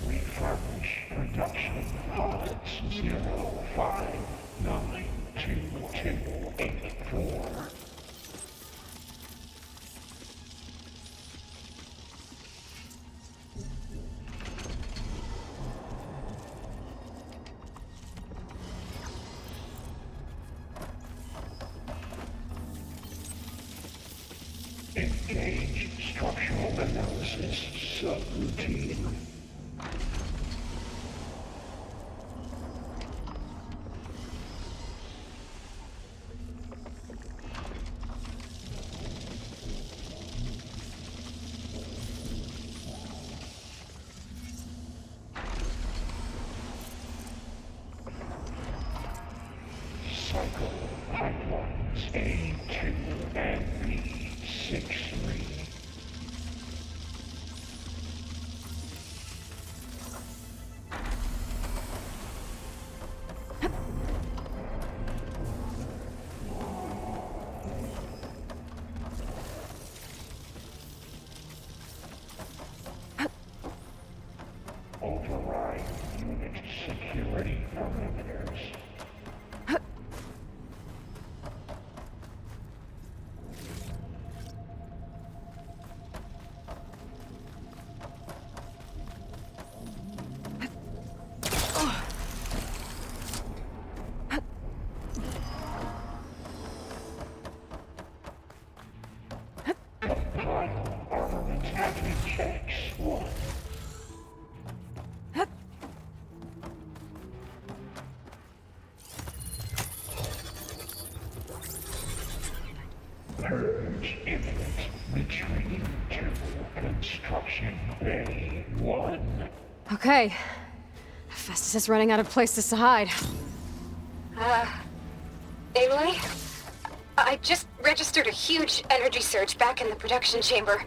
Refurbish production pods 05928284. Engage structural analysis subroutine. Cycle pipelines A2 and B63. Override unit security parameters. Compile armament admin checks 1. Purge imminent. Retreat to construction bay 1. Okay. Festus is running out of places to hide. Aloy? I just registered a huge energy surge back in the production chamber.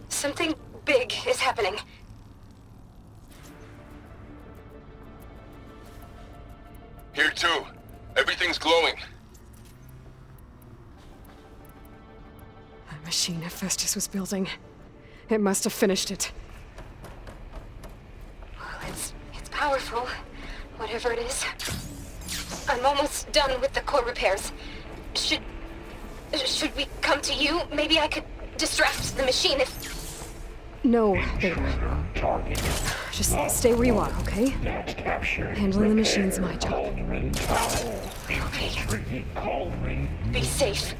Something big is happening. Here too. Everything's glowing. The machine Festus was building. It must have finished it. Well, it's powerful, whatever it is. I'm almost done with the core repairs. Should we come to you? Maybe I could distract the machine if... No, Beta. Just stay where you are, okay? Handling the machine's my job. Be safe.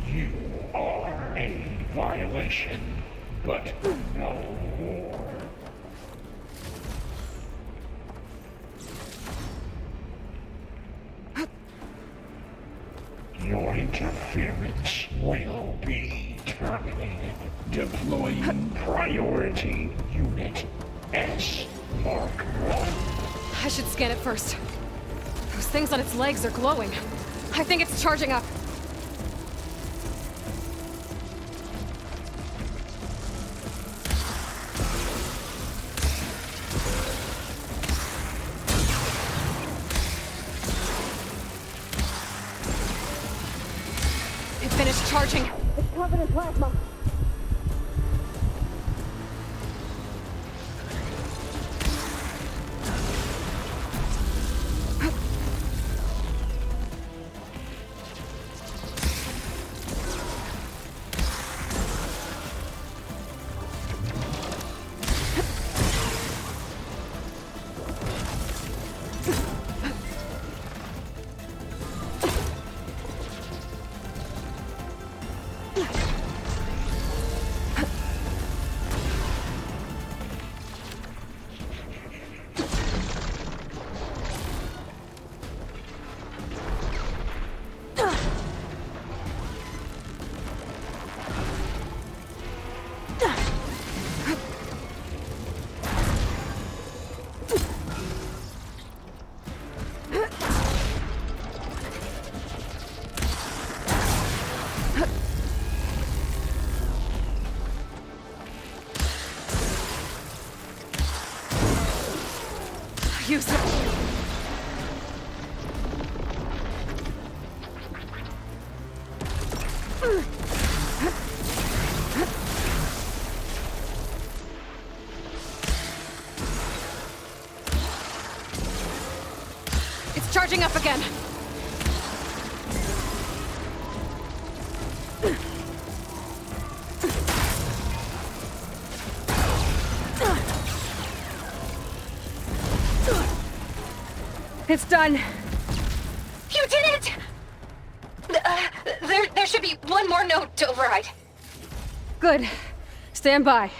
You are a violation, but no war. Your interference will be terminated. Deploying priority unit S Mark 1. I should scan it first. Those things on its legs are glowing. I think it's charging up. It finished charging. It's covered in plasma. useless. It's charging up again. It's done. You did it! There should be one more node to override. Good. Stand by.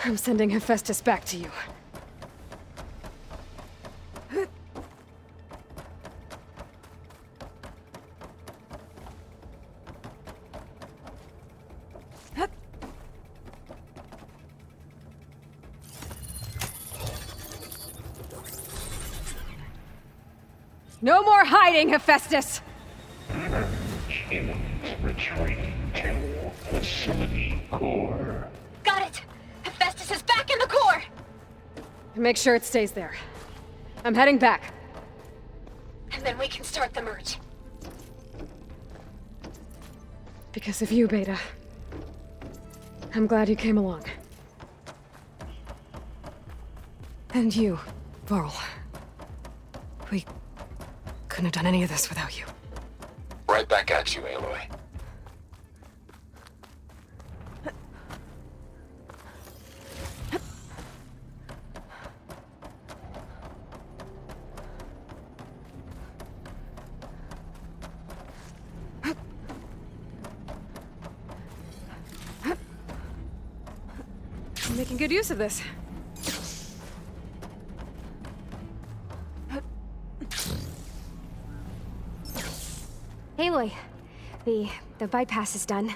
I'm sending Hephaestus back to you. No more hiding, Hephaestus! Retreating to facility core. Got it! Hephaestus is back in the core! Make sure it stays there. I'm heading back. And then we can start the merge. Because of you, Beta. I'm glad you came along. And you, Varl. We couldn't have done any of this without you. Right back at you, Aloy. I'm making good use of this. Aloy, the bypass is done.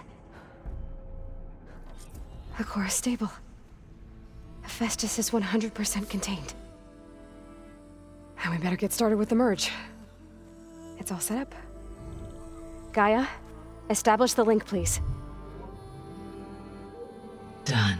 The core is stable. Hephaestus is 100% contained. And we better get started with the merge. It's all set up. Gaia, establish the link, please. Done.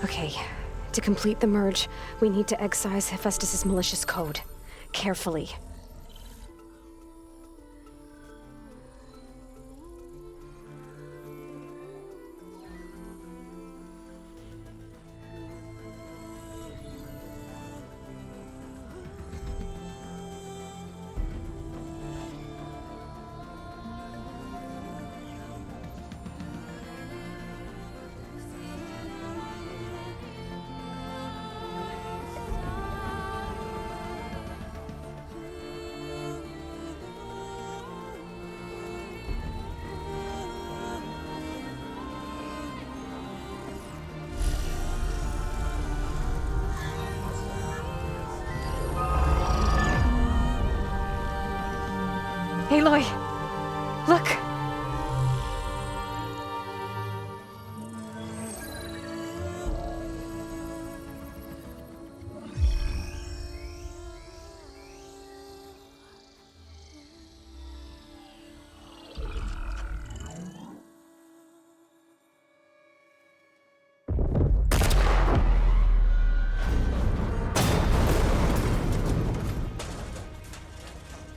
Okay, to complete the merge, we need to excise Hephaestus' malicious code. Carefully. Aloy, look!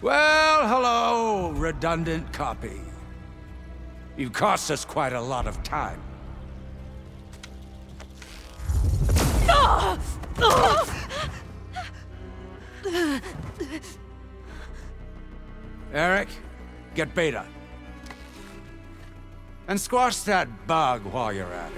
Well, hello, redundant copy. You've cost us quite a lot of time. Eric, get Beta. And squash that bug while you're at it.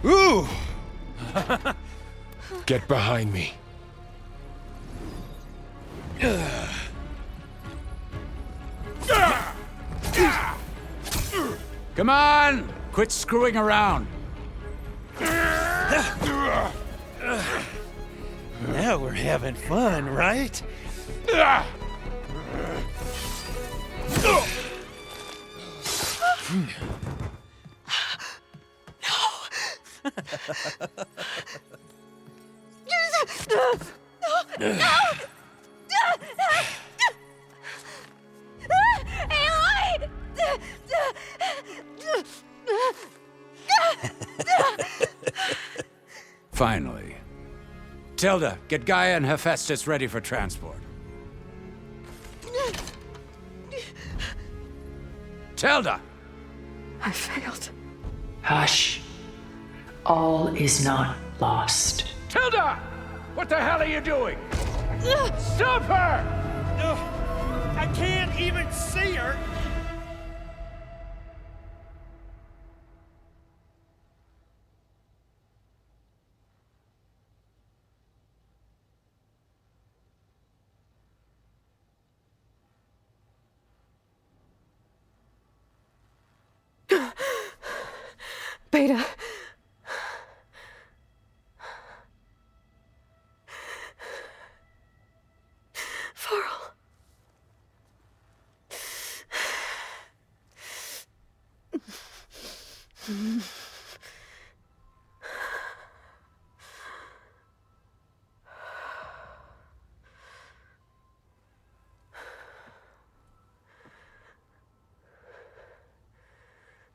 Ooh! Get behind me. Come on! Quit screwing around. Now we're having fun, right? Aloy! Finally. Tilda, get Gaia and Hephaestus ready for transport. Tilda! I failed. Hush. All is not lost. Tilda! What the hell are you doing? Stop her! I can't even see her. Beta. Farrell.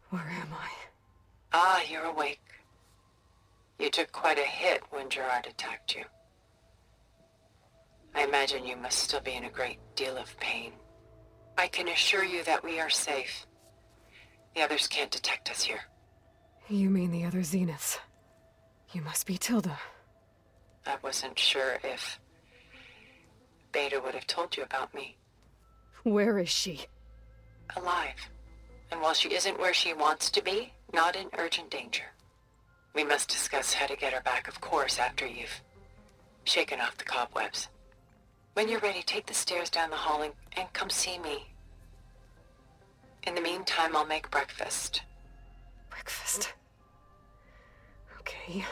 Where am I? Ah, you're awake. You took quite a hit when Gerard attacked you. I imagine you must still be in a great deal of pain. I can assure you that we are safe. The others can't detect us here. You mean the other Zeniths? You must be Tilda. I wasn't sure if Beta would have told you about me. Where is she? Alive. And while she isn't where she wants to be, not in urgent danger. We must discuss how to get her back, of course, after you've shaken off the cobwebs. When you're ready, take the stairs down the hall and come see me. In the meantime, I'll make breakfast. Breakfast? Okay.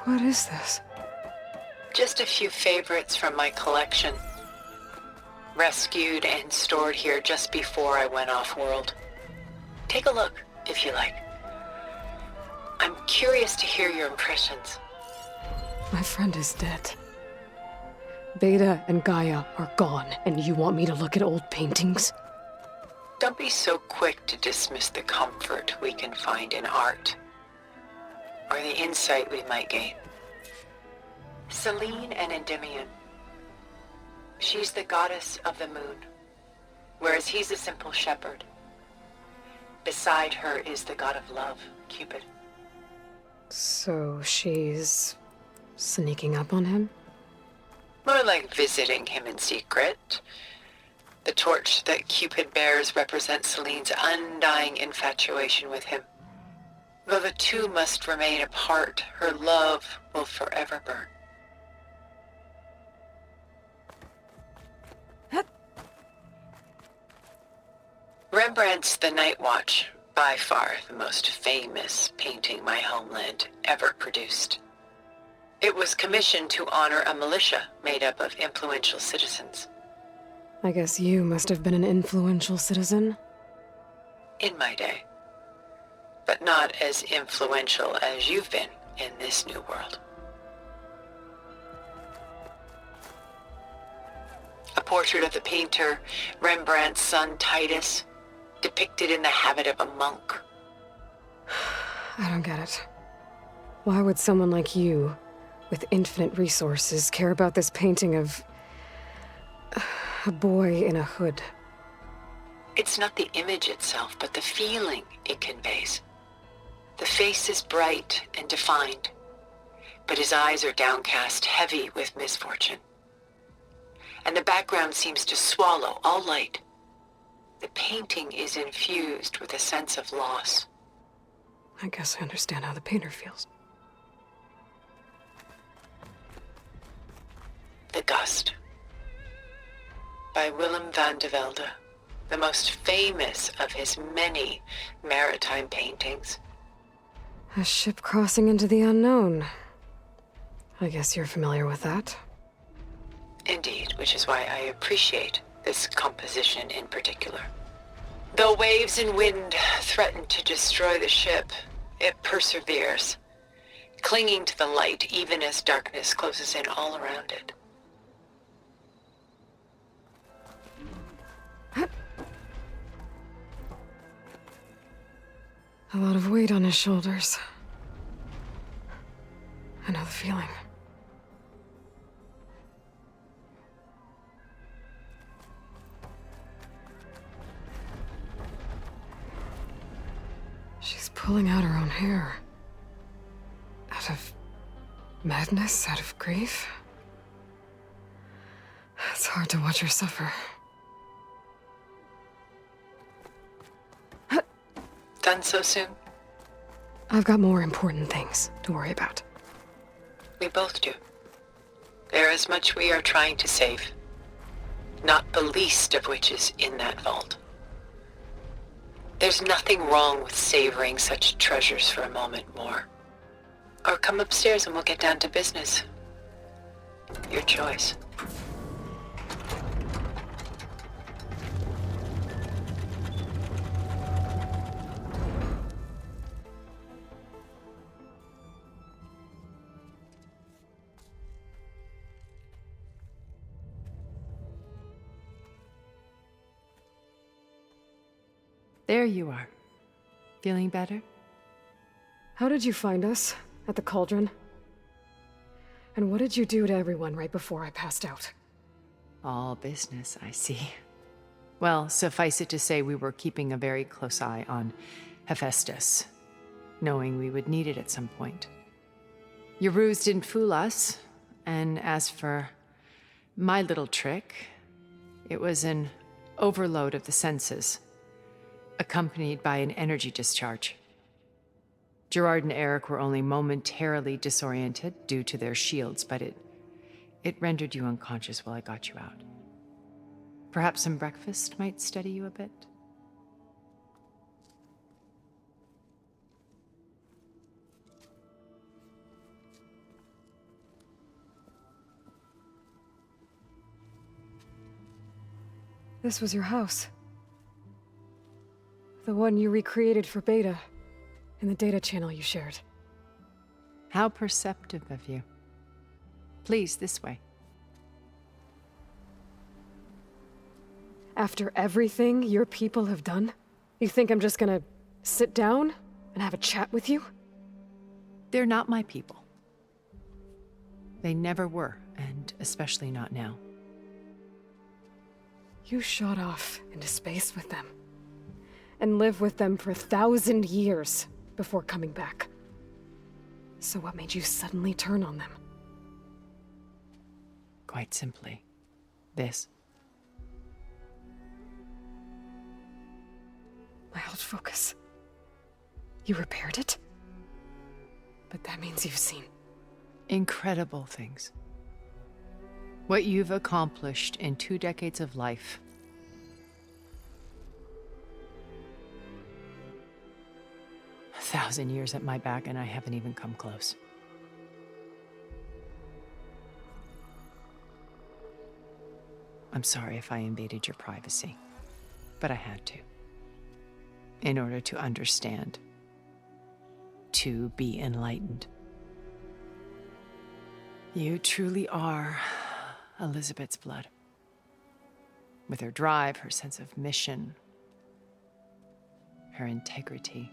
What is this? Just a few favorites from my collection. Rescued and stored here just before I went off-world. Take a look, if you like. I'm curious to hear your impressions. My friend is dead. Beta and Gaia are gone, and you want me to look at old paintings? Don't be so quick to dismiss the comfort we can find in art, or the insight we might gain. Selene and Endymion. She's the goddess of the moon, whereas he's a simple shepherd. Beside her is the god of love, Cupid. So she's sneaking up on him? More like visiting him in secret. The torch that Cupid bears represents Selene's undying infatuation with him. Though the two must remain apart, her love will forever burn. Rembrandt's The Night Watch, by far the most famous painting my homeland ever produced. It was commissioned to honor a militia made up of influential citizens. I guess you must have been an influential citizen? In my day. But not as influential as you've been in this new world. A portrait of the painter, Rembrandt's son Titus, depicted in the habit of a monk. I don't get it. Why would someone like you, with infinite resources, care about this painting of a boy in a hood? It's not the image itself, but the feeling it conveys. The face is bright and defined, but his eyes are downcast, heavy with misfortune. And the background seems to swallow all light. The painting is infused with a sense of loss. I guess I understand how the painter feels. The Gust, by Willem van de Velde, the most famous of his many maritime paintings. A ship crossing into the unknown. I guess you're familiar with that. Indeed, which is why I appreciate this composition in particular. Though waves and wind threaten to destroy the ship, it perseveres, clinging to the light even as darkness closes in all around it. A lot of weight on his shoulders. I know the feeling. She's pulling out her own hair. Out of madness, out of grief. It's hard to watch her suffer. Done so soon? I've got more important things to worry about. We both do. There is much we are trying to save, not the least of which is in that vault. There's nothing wrong with savoring such treasures for a moment more. Or come upstairs and we'll get down to business. Your choice. There you are. Feeling better? How did you find us? At the cauldron? And what did you do to everyone right before I passed out? All business, I see. Well, suffice it to say we were keeping a very close eye on Hephaestus, knowing we would need it at some point. Your ruse didn't fool us, and as for my little trick, it was an overload of the senses, accompanied by an energy discharge. Gerard and Eric were only momentarily disoriented due to their shields, but it rendered you unconscious while I got you out. Perhaps some breakfast might steady you a bit? This was your house. The one you recreated for Beta, in the data channel you shared. How perceptive of you. Please, this way. After everything your people have done, you think I'm just gonna sit down and have a chat with you? They're not my people. They never were, and especially not now. You shot off into space with them, and lived with them for 1,000 years before coming back. So what made you suddenly turn on them? Quite simply, this. My old focus. You repaired it? But that means you've seen incredible things. What you've accomplished in 2 decades of life. A 1,000 years at my back, and I haven't even come close. I'm sorry if I invaded your privacy, but I had to. In order to understand. To be enlightened. You truly are Elizabeth's blood. With her drive, her sense of mission, her integrity.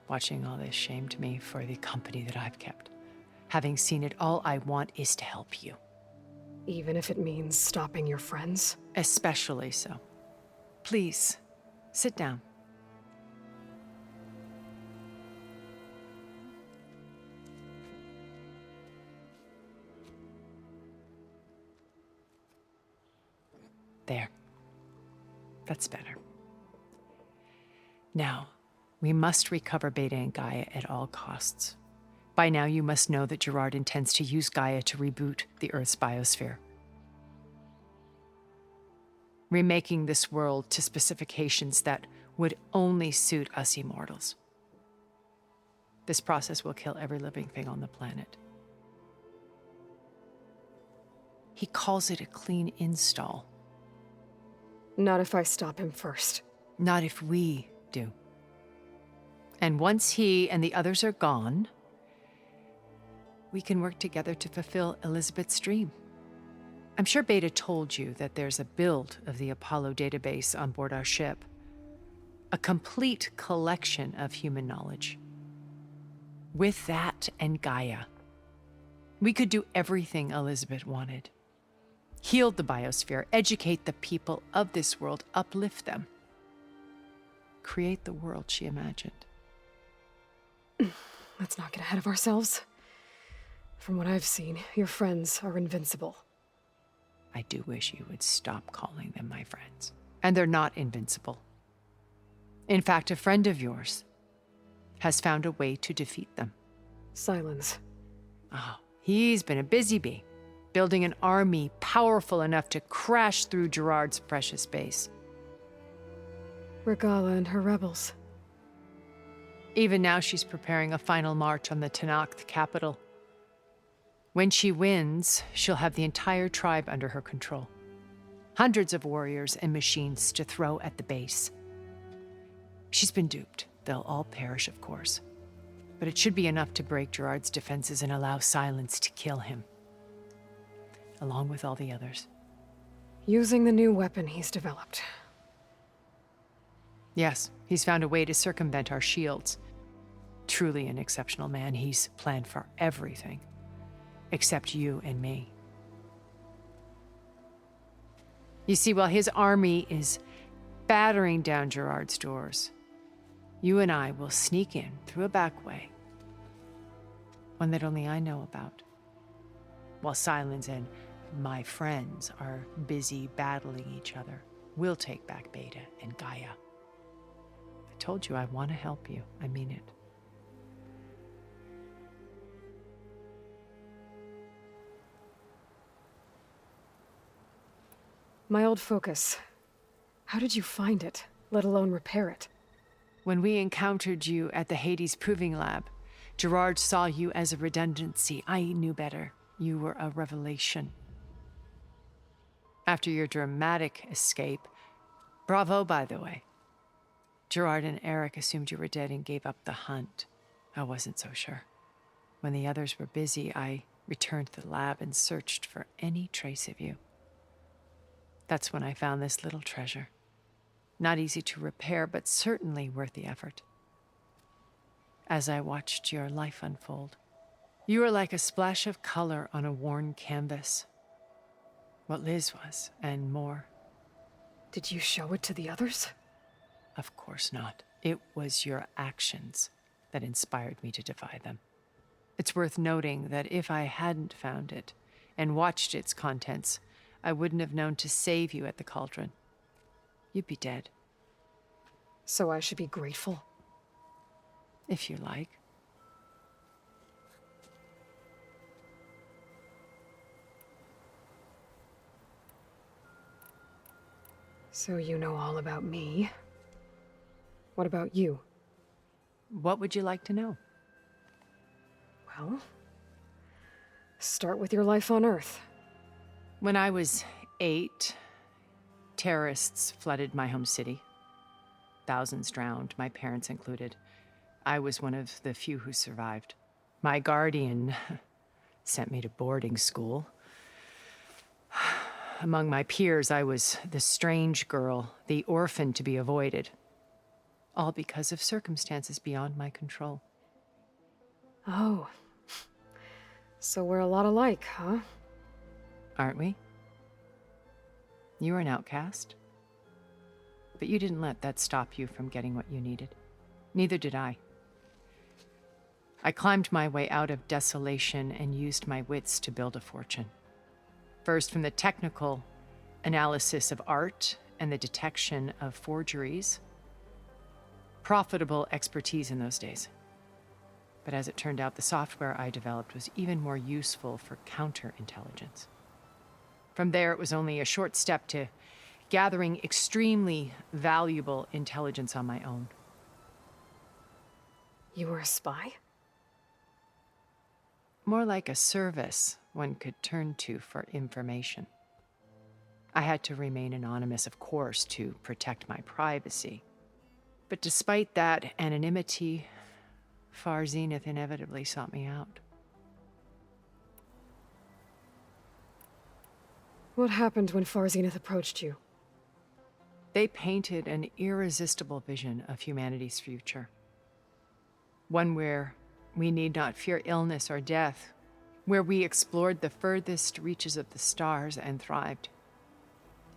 Watching all this shamed me for the company that I've kept. Having seen it, all I want is to help you. Even if it means stopping your friends? Especially so. Please, sit down. There. That's better. Now, we must recover Beta and Gaia at all costs. By now, you must know that Gerard intends to use Gaia to reboot the Earth's biosphere, remaking this world to specifications that would only suit us immortals. This process will kill every living thing on the planet. He calls it a clean install. Not if I stop him first. Not if we do. And once he and the others are gone, we can work together to fulfill Elizabeth's dream. I'm sure Beta told you that there's a build of the Apollo database on board our ship. A complete collection of human knowledge. With that and Gaia, we could do everything Elizabeth wanted. Heal the biosphere, educate the people of this world, uplift them. Create the world she imagined. Let's not get ahead of ourselves. From what I've seen, your friends are invincible. I do wish you would stop calling them my friends. And they're not invincible. In fact, a friend of yours has found a way to defeat them. Silence. Oh, he's been a busy bee, building an army powerful enough to crash through Gerard's precious base. Regala and her rebels. Even now, she's preparing a final march on the Tenakth capital. When she wins, she'll have the entire tribe under her control. Hundreds of warriors and machines to throw at the base. She's been duped. They'll all perish, of course. But it should be enough to break Gerard's defenses and allow Silence to kill him. Along with all the others. Using the new weapon he's developed. Yes, he's found a way to circumvent our shields. Truly an exceptional man. He's planned for everything. Except you and me. You see, while his army is battering down Gerard's doors, you and I will sneak in through a back way. One that only I know about. While Silence and my friends are busy battling each other, we'll take back Beta and Gaia. I told you I want to help you. I mean it. My old focus. How did you find it, let alone repair it? When we encountered you at the Hades Proving Lab, Gerard saw you as a redundancy. I knew better. You were a revelation. After your dramatic escape, bravo, by the way. Gerard and Eric assumed you were dead and gave up the hunt. I wasn't so sure. When the others were busy, I returned to the lab and searched for any trace of you. That's when I found this little treasure. Not easy to repair, but certainly worth the effort. As I watched your life unfold, you were like a splash of color on a worn canvas. What Liz was, and more. Did you show it to the others? Of course not. It was your actions that inspired me to defy them. It's worth noting that if I hadn't found it and watched its contents, I wouldn't have known to save you at the cauldron. You'd be dead. So I should be grateful? If you like. So you know all about me. What about you? What would you like to know? Well, start with your life on Earth. When I was 8, terrorists flooded my home city. Thousands drowned, my parents included. I was one of the few who survived. My guardian sent me to boarding school. Among my peers, I was the strange girl, the orphan to be avoided. All because of circumstances beyond my control. Oh. So we're a lot alike, huh? Aren't we? You were an outcast. But you didn't let that stop you from getting what you needed. Neither did I. I climbed my way out of desolation and used my wits to build a fortune. First, from the technical analysis of art and the detection of forgeries. Profitable expertise in those days. But as it turned out, the software I developed was even more useful for counterintelligence. From there, it was only a short step to gathering extremely valuable intelligence on my own. You were a spy? More like a service one could turn to for information. I had to remain anonymous, of course, to protect my privacy. But despite that anonymity, Far Zenith inevitably sought me out. What happened when Far Zenith approached you? They painted an irresistible vision of humanity's future. One where we need not fear illness or death, where we explored the furthest reaches of the stars and thrived.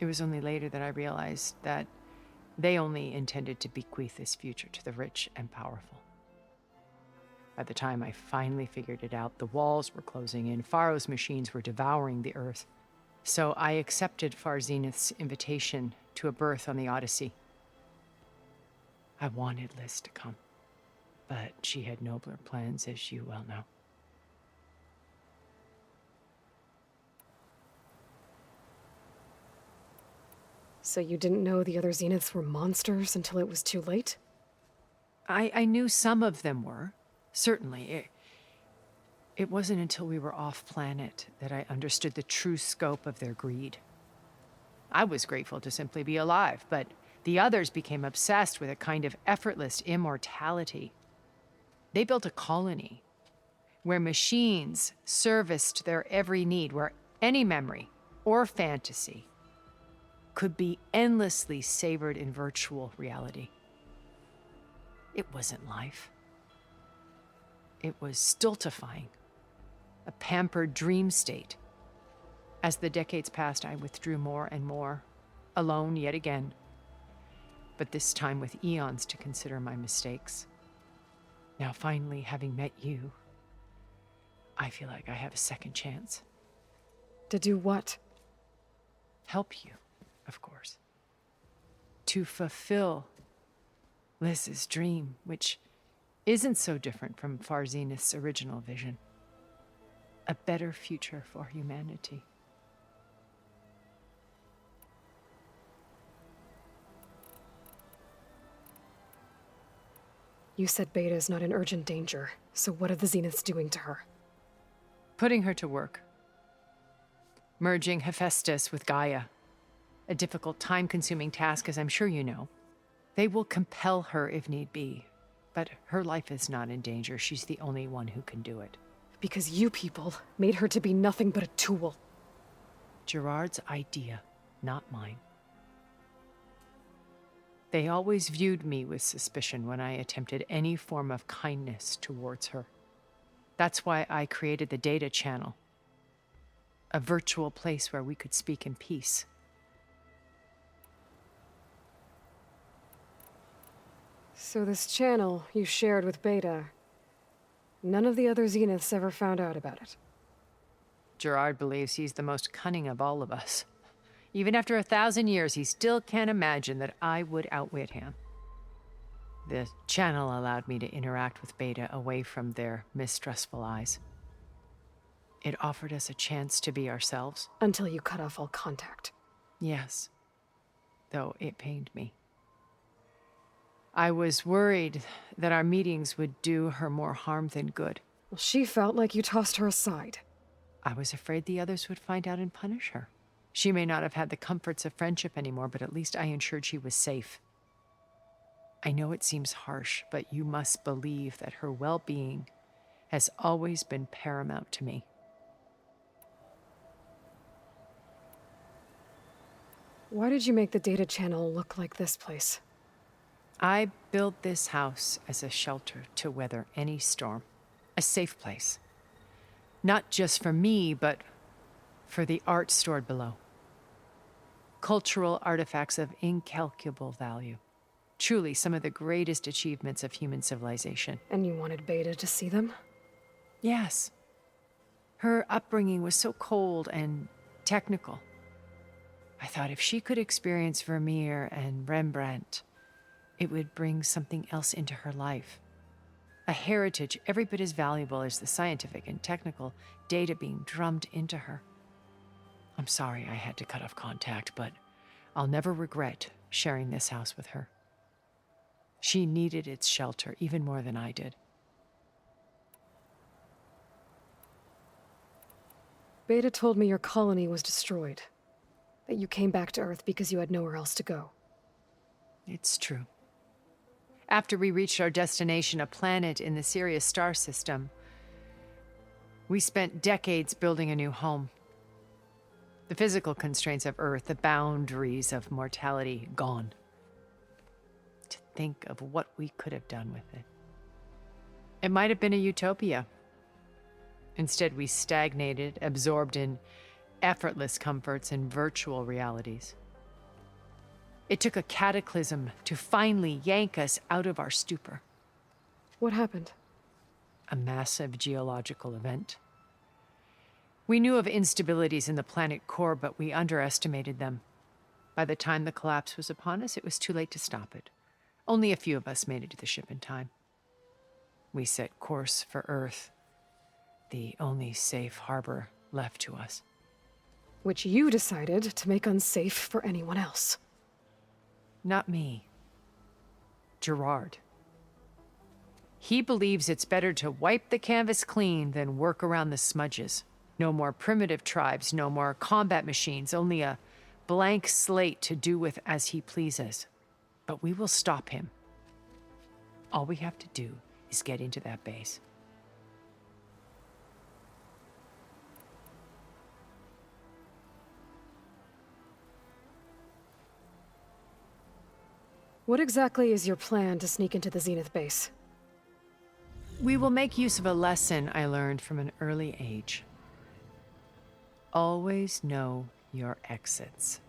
It was only later that I realized that they only intended to bequeath this future to the rich and powerful. By the time I finally figured it out, the walls were closing in, Pharaoh's machines were devouring the earth. So I accepted Far Zenith's invitation to a berth on the Odyssey. I wanted Liz to come, but she had nobler plans, as you well know. So you didn't know the other Zeniths were monsters until it was too late? I knew some of them were, certainly. It wasn't until we were off-planet that I understood the true scope of their greed. I was grateful to simply be alive, but the others became obsessed with a kind of effortless immortality. They built a colony where machines serviced their every need, where any memory or fantasy could be endlessly savored in virtual reality. It wasn't life. It was stultifying, a pampered dream state. As the decades passed, I withdrew more and more, alone yet again, but this time with eons to consider my mistakes. Now finally, having met you, I feel like I have a second chance. To do what? Help you, of course. To fulfill Liz's dream, which isn't so different from Far Zenith's original vision. A better future for humanity. You said Beta is not in urgent danger, so what are the Zeniths doing to her? Putting her to work. Merging Hephaestus with Gaia. A difficult, time-consuming task, as I'm sure you know. They will compel her if need be, but her life is not in danger. She's the only one who can do it. Because you people made her to be nothing but a tool. Gerard's idea, not mine. They always viewed me with suspicion when I attempted any form of kindness towards her. That's why I created the data channel. A virtual place where we could speak in peace. So this channel you shared with Beta, none of the other Zeniths ever found out about it? Gerard believes he's the most cunning of all of us. Even after 1,000 years, he still can't imagine that I would outwit him. The channel allowed me to interact with Beta away from their mistrustful eyes. It offered us a chance to be ourselves. Until you cut off all contact. Yes, though it pained me. I was worried that our meetings would do her more harm than good. Well, she felt like you tossed her aside. I was afraid the others would find out and punish her. She may not have had the comforts of friendship anymore, but at least I ensured she was safe. I know it seems harsh, but you must believe that her well-being has always been paramount to me. Why did you make the data channel look like this place? I built this house as a shelter to weather any storm. A safe place. Not just for me, but for the art stored below. Cultural artifacts of incalculable value. Truly some of the greatest achievements of human civilization. And you wanted Beta to see them? Yes. Her upbringing was so cold and technical. I thought if she could experience Vermeer and Rembrandt, it would bring something else into her life. A heritage every bit as valuable as the scientific and technical data being drummed into her. I'm sorry I had to cut off contact, but I'll never regret sharing this house with her. She needed its shelter even more than I did. Beta told me your colony was destroyed. That you came back to Earth because you had nowhere else to go. It's true. After we reached our destination, a planet in the Sirius star system, we spent decades building a new home. The physical constraints of Earth, the boundaries of mortality, gone. To think of what we could have done with it. It might have been a utopia. Instead, we stagnated, absorbed in effortless comforts and virtual realities. It took a cataclysm to finally yank us out of our stupor. What happened? A massive geological event. We knew of instabilities in the planet core, but we underestimated them. By the time the collapse was upon us, it was too late to stop it. Only a few of us made it to the ship in time. We set course for Earth, the only safe harbor left to us. Which you decided to make unsafe for anyone else. Not me. Gerard. He believes it's better to wipe the canvas clean than work around the smudges. No more primitive tribes, no more combat machines, only a blank slate to do with as he pleases. But we will stop him. All we have to do is get into that base. What exactly is your plan to sneak into the Zenith base? We will make use of a lesson I learned from an early age. Always know your exits.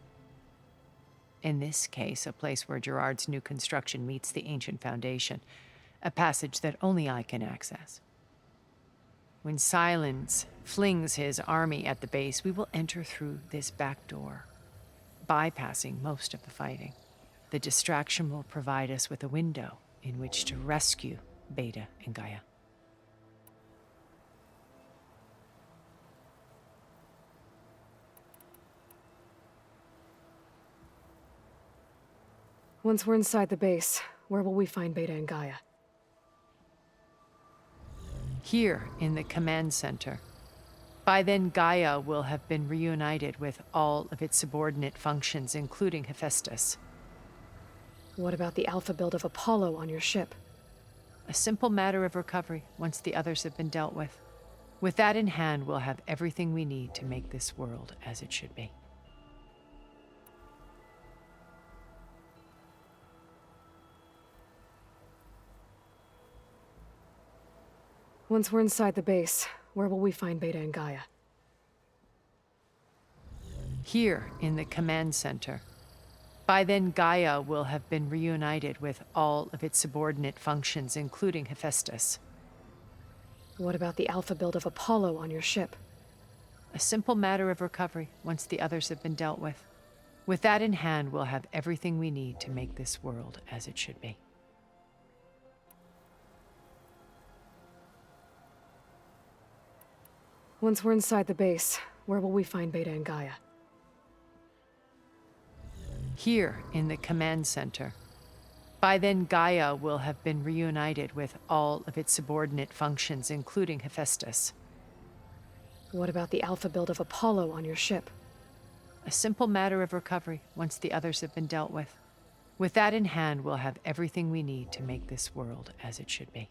In this case, a place where Gerard's new construction meets the ancient foundation, a passage that only I can access. When Silence flings his army at the base, we will enter through this back door, bypassing most of the fighting. The distraction will provide us with a window in which to rescue Beta and Gaia. Once we're inside the base, where will we find Beta and Gaia? Here in the command center. By then, Gaia will have been reunited with all of its subordinate functions, including Hephaestus. What about the alpha build of Apollo on your ship? A simple matter of recovery once the others have been dealt with. With that in hand, we'll have everything we need to make this world as it should be. Once we're inside the base, where will we find Beta and Gaia? Here in the command center. By then, Gaia will have been reunited with all of its subordinate functions, including Hephaestus. What about the alpha build of Apollo on your ship? A simple matter of recovery once the others have been dealt with. With that in hand, we'll have everything we need to make this world as it should be. Once we're inside the base, where will we find Beta and Gaia? Here in the command center. By then, Gaia will have been reunited with all of its subordinate functions, including Hephaestus. What about the alpha build of Apollo on your ship? A simple matter of recovery once the others have been dealt with. With that in hand, we'll have everything we need to make this world as it should be.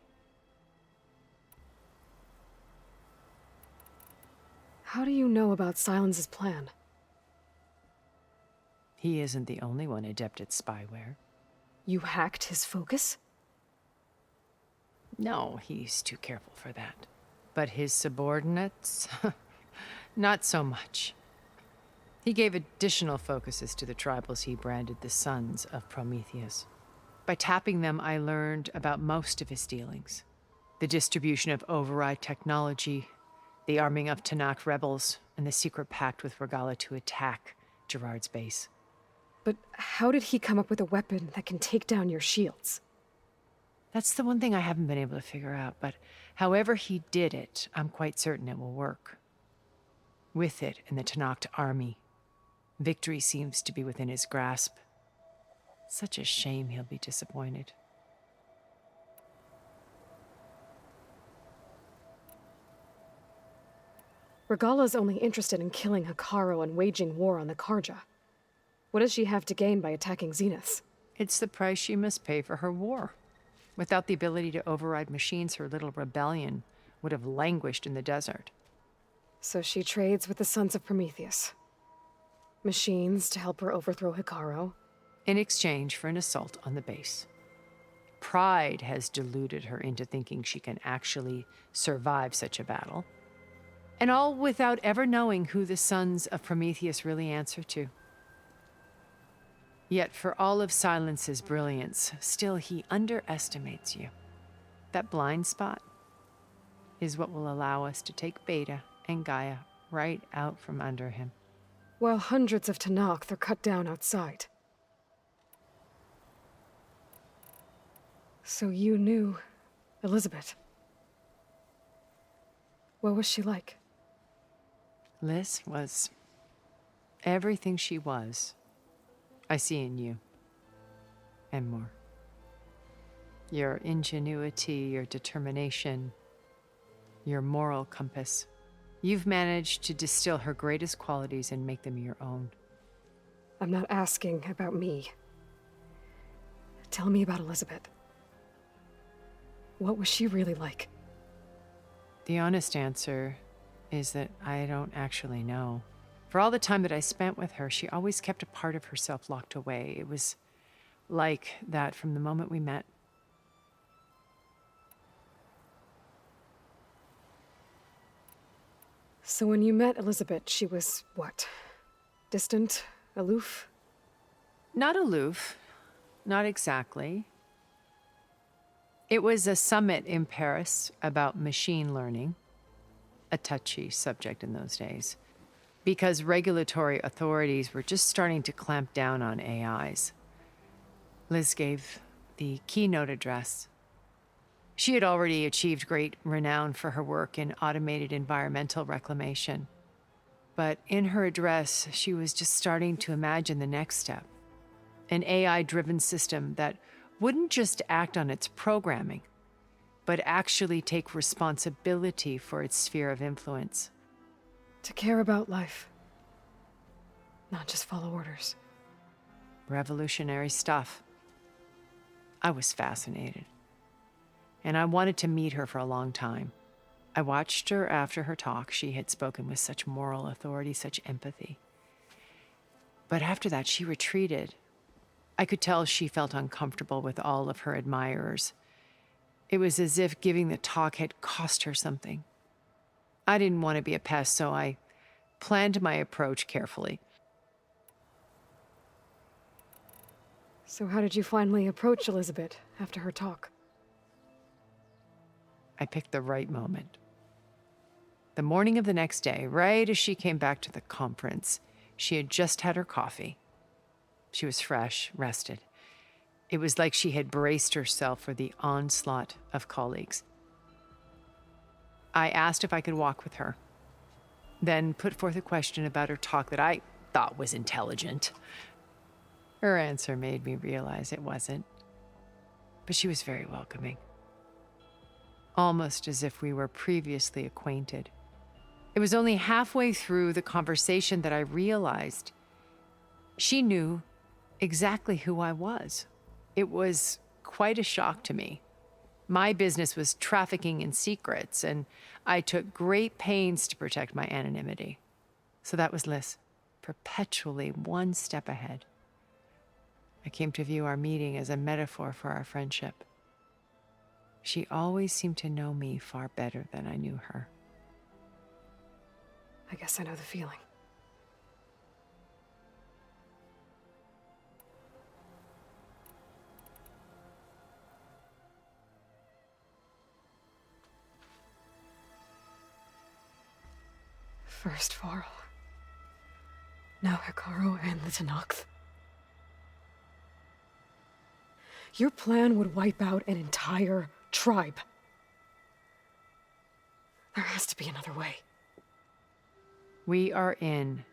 How do you know about Silence's plan? He isn't the only one adept at spyware. You hacked his focus? No, he's too careful for that. But his subordinates? Not so much. He gave additional focuses to the tribals he branded the Sons of Prometheus. By tapping them, I learned about most of his dealings. The distribution of override technology, the arming of Tanakh rebels, and the secret pact with Regala to attack Gerard's base. But how did he come up with a weapon that can take down your shields? That's the one thing I haven't been able to figure out, but however he did it, I'm quite certain it will work. With it and the Tanakh army, victory seems to be within his grasp. Such a shame he'll be disappointed. Regala's only interested in killing Hekarro and waging war on the Karja. What does she have to gain by attacking Zeniths? It's the price she must pay for her war. Without the ability to override machines, her little rebellion would have languished in the desert. So she trades with the Sons of Prometheus. Machines to help her overthrow Hekarro. In exchange for an assault on the base. Pride has deluded her into thinking she can actually survive such a battle. And all without ever knowing who the Sons of Prometheus really answer to. Yet for all of Silence's brilliance, still he underestimates you. That blind spot is what will allow us to take Beta and Gaia right out from under him. While hundreds of Tanakh are cut down outside. So you knew Elizabeth. What was she like? Liz was everything she was. I see in you. And more. Your ingenuity, your determination, your moral compass. You've managed to distill her greatest qualities and make them your own. I'm not asking about me. Tell me about Elizabeth. What was she really like? The honest answer is that I don't actually know. For all the time that I spent with her, she always kept a part of herself locked away. It was like that from the moment we met. So when you met Elizabeth, she was what? Distant? Aloof? Not aloof. Not exactly. It was a summit in Paris about machine learning, a touchy subject in those days, because regulatory authorities were just starting to clamp down on AIs. Liz gave the keynote address. She had already achieved great renown for her work in automated environmental reclamation. But in her address, she was just starting to imagine the next step, an AI-driven system that wouldn't just act on its programming, but actually take responsibility for its sphere of influence. To care about life, not just follow orders. Revolutionary stuff. I was fascinated, and I wanted to meet her for a long time. I watched her after her talk. She had spoken with such moral authority, such empathy. But after that, she retreated. I could tell she felt uncomfortable with all of her admirers. It was as if giving the talk had cost her something. I didn't want to be a pest, so I planned my approach carefully. So how did you finally approach Elizabeth after her talk? I picked the right moment. The morning of the next day, right as she came back to the conference, she had just had her coffee. She was fresh, rested. It was like she had braced herself for the onslaught of colleagues. I asked if I could walk with her, then put forth a question about her talk that I thought was intelligent. Her answer made me realize it wasn't, but she was very welcoming. Almost as if we were previously acquainted. It was only halfway through the conversation that I realized she knew exactly who I was. It was quite a shock to me. My business was trafficking in secrets, and I took great pains to protect my anonymity. So that was Liz, perpetually one step ahead. I came to view our meeting as a metaphor for our friendship. She always seemed to know me far better than I knew her. I guess I know the feeling. First Varl. Now Hikaru and the Tenakth. Your plan would wipe out an entire tribe. There has to be another way. We are in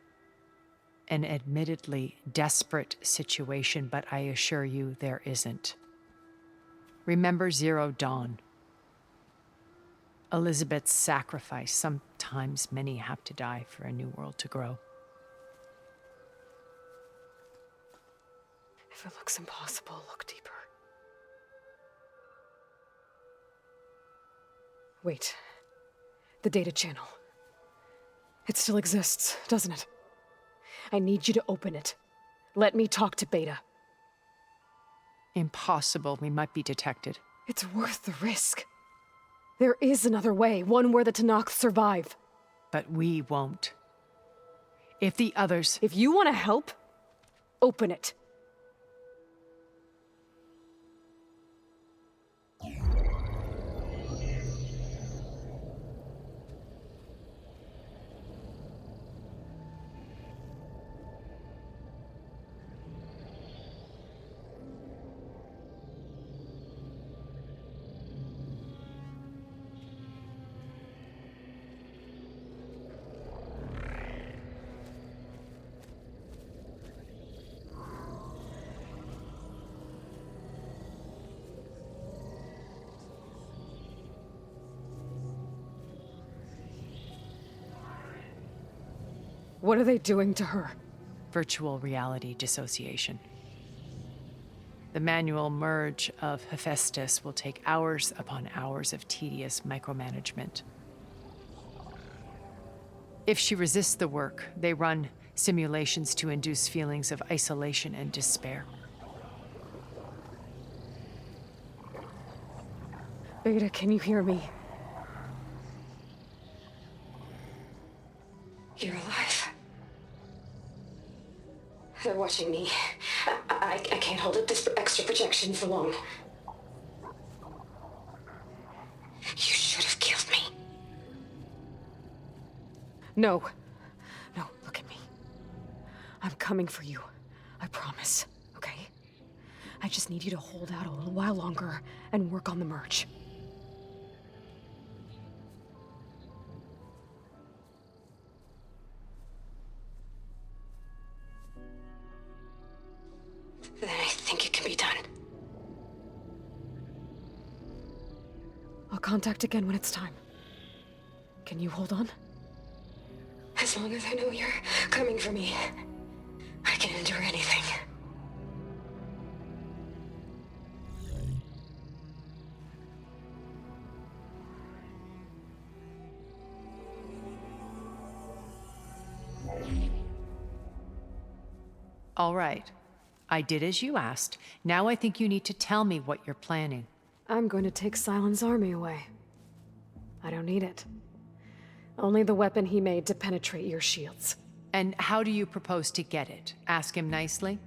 an admittedly desperate situation, but I assure you there isn't. Remember Zero Dawn. Elizabeth's sacrifice. Sometimes many have to die for a new world to grow. If it looks impossible, look deeper. Wait. The data channel. It still exists, doesn't it? I need you to open it. Let me talk to Beta. Impossible. We might be detected. It's worth the risk. There is another way, one where the Tenakth survive. But we won't. If the others... If you want to help, open it. What are they doing to her? Virtual reality dissociation. The manual merge of Hephaestus will take hours upon hours of tedious micromanagement. If she resists the work, they run simulations to induce feelings of isolation and despair. Beta, can you hear me? You're alive. They're watching me. I can't hold up this extra projection for long. You should have killed me. No. No, look at me. I'm coming for you. I promise, okay? I just need you to hold out a little while longer and work on the merge. Then I think it can be done. I'll contact again when it's time. Can you hold on? As long as I know you're coming for me, I can endure anything. All right. I did as you asked. Now I think you need to tell me what you're planning. I'm going to take Sylens' army away. I don't need it. Only the weapon he made to penetrate your shields. And how do you propose to get it? Ask him nicely?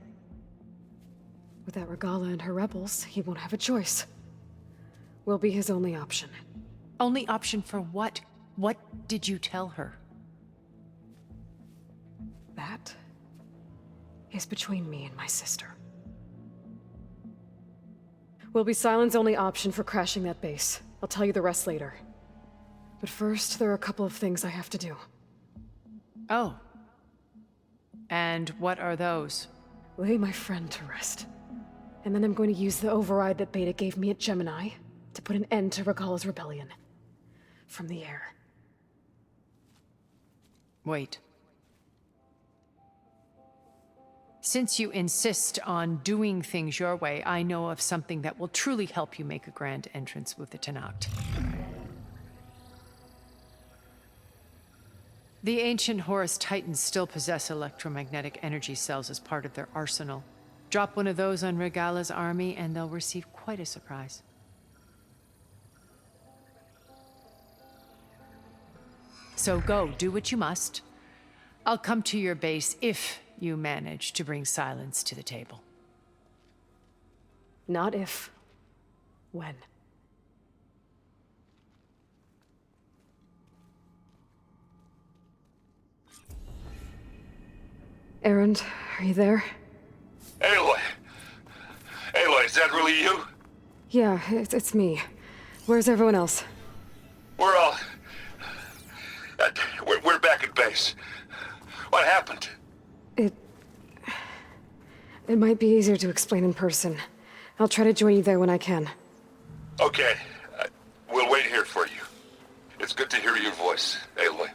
Without Regala and her rebels, he won't have a choice. We'll be his only option. Only option for what? What did you tell her? That is between me and my sister. Will be Sylens' only option for crashing that base. I'll tell you the rest later. But first, there are a couple of things I have to do. Oh. And what are those? Lay my friend to rest. And then I'm going to use the override that Beta gave me at Gemini to put an end to Regala's rebellion. From the air. Wait. Since you insist on doing things your way, I know of something that will truly help you make a grand entrance with the Tenakth. The ancient Horus Titans still possess electromagnetic energy cells as part of their arsenal. Drop one of those on Regala's army and they'll receive quite a surprise. So go, do what you must. I'll come to your base if you manage to bring silence to the table. Not if. When. Erend, are you there? Aloy! Aloy, is that really you? Yeah, it's me. Where's everyone else? We're all... we're back at base. What happened? It might be easier to explain in person. I'll try to join you there when I can. Okay. We'll wait here for you. It's good to hear your voice, Aloy.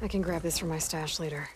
I can grab this from my stash later.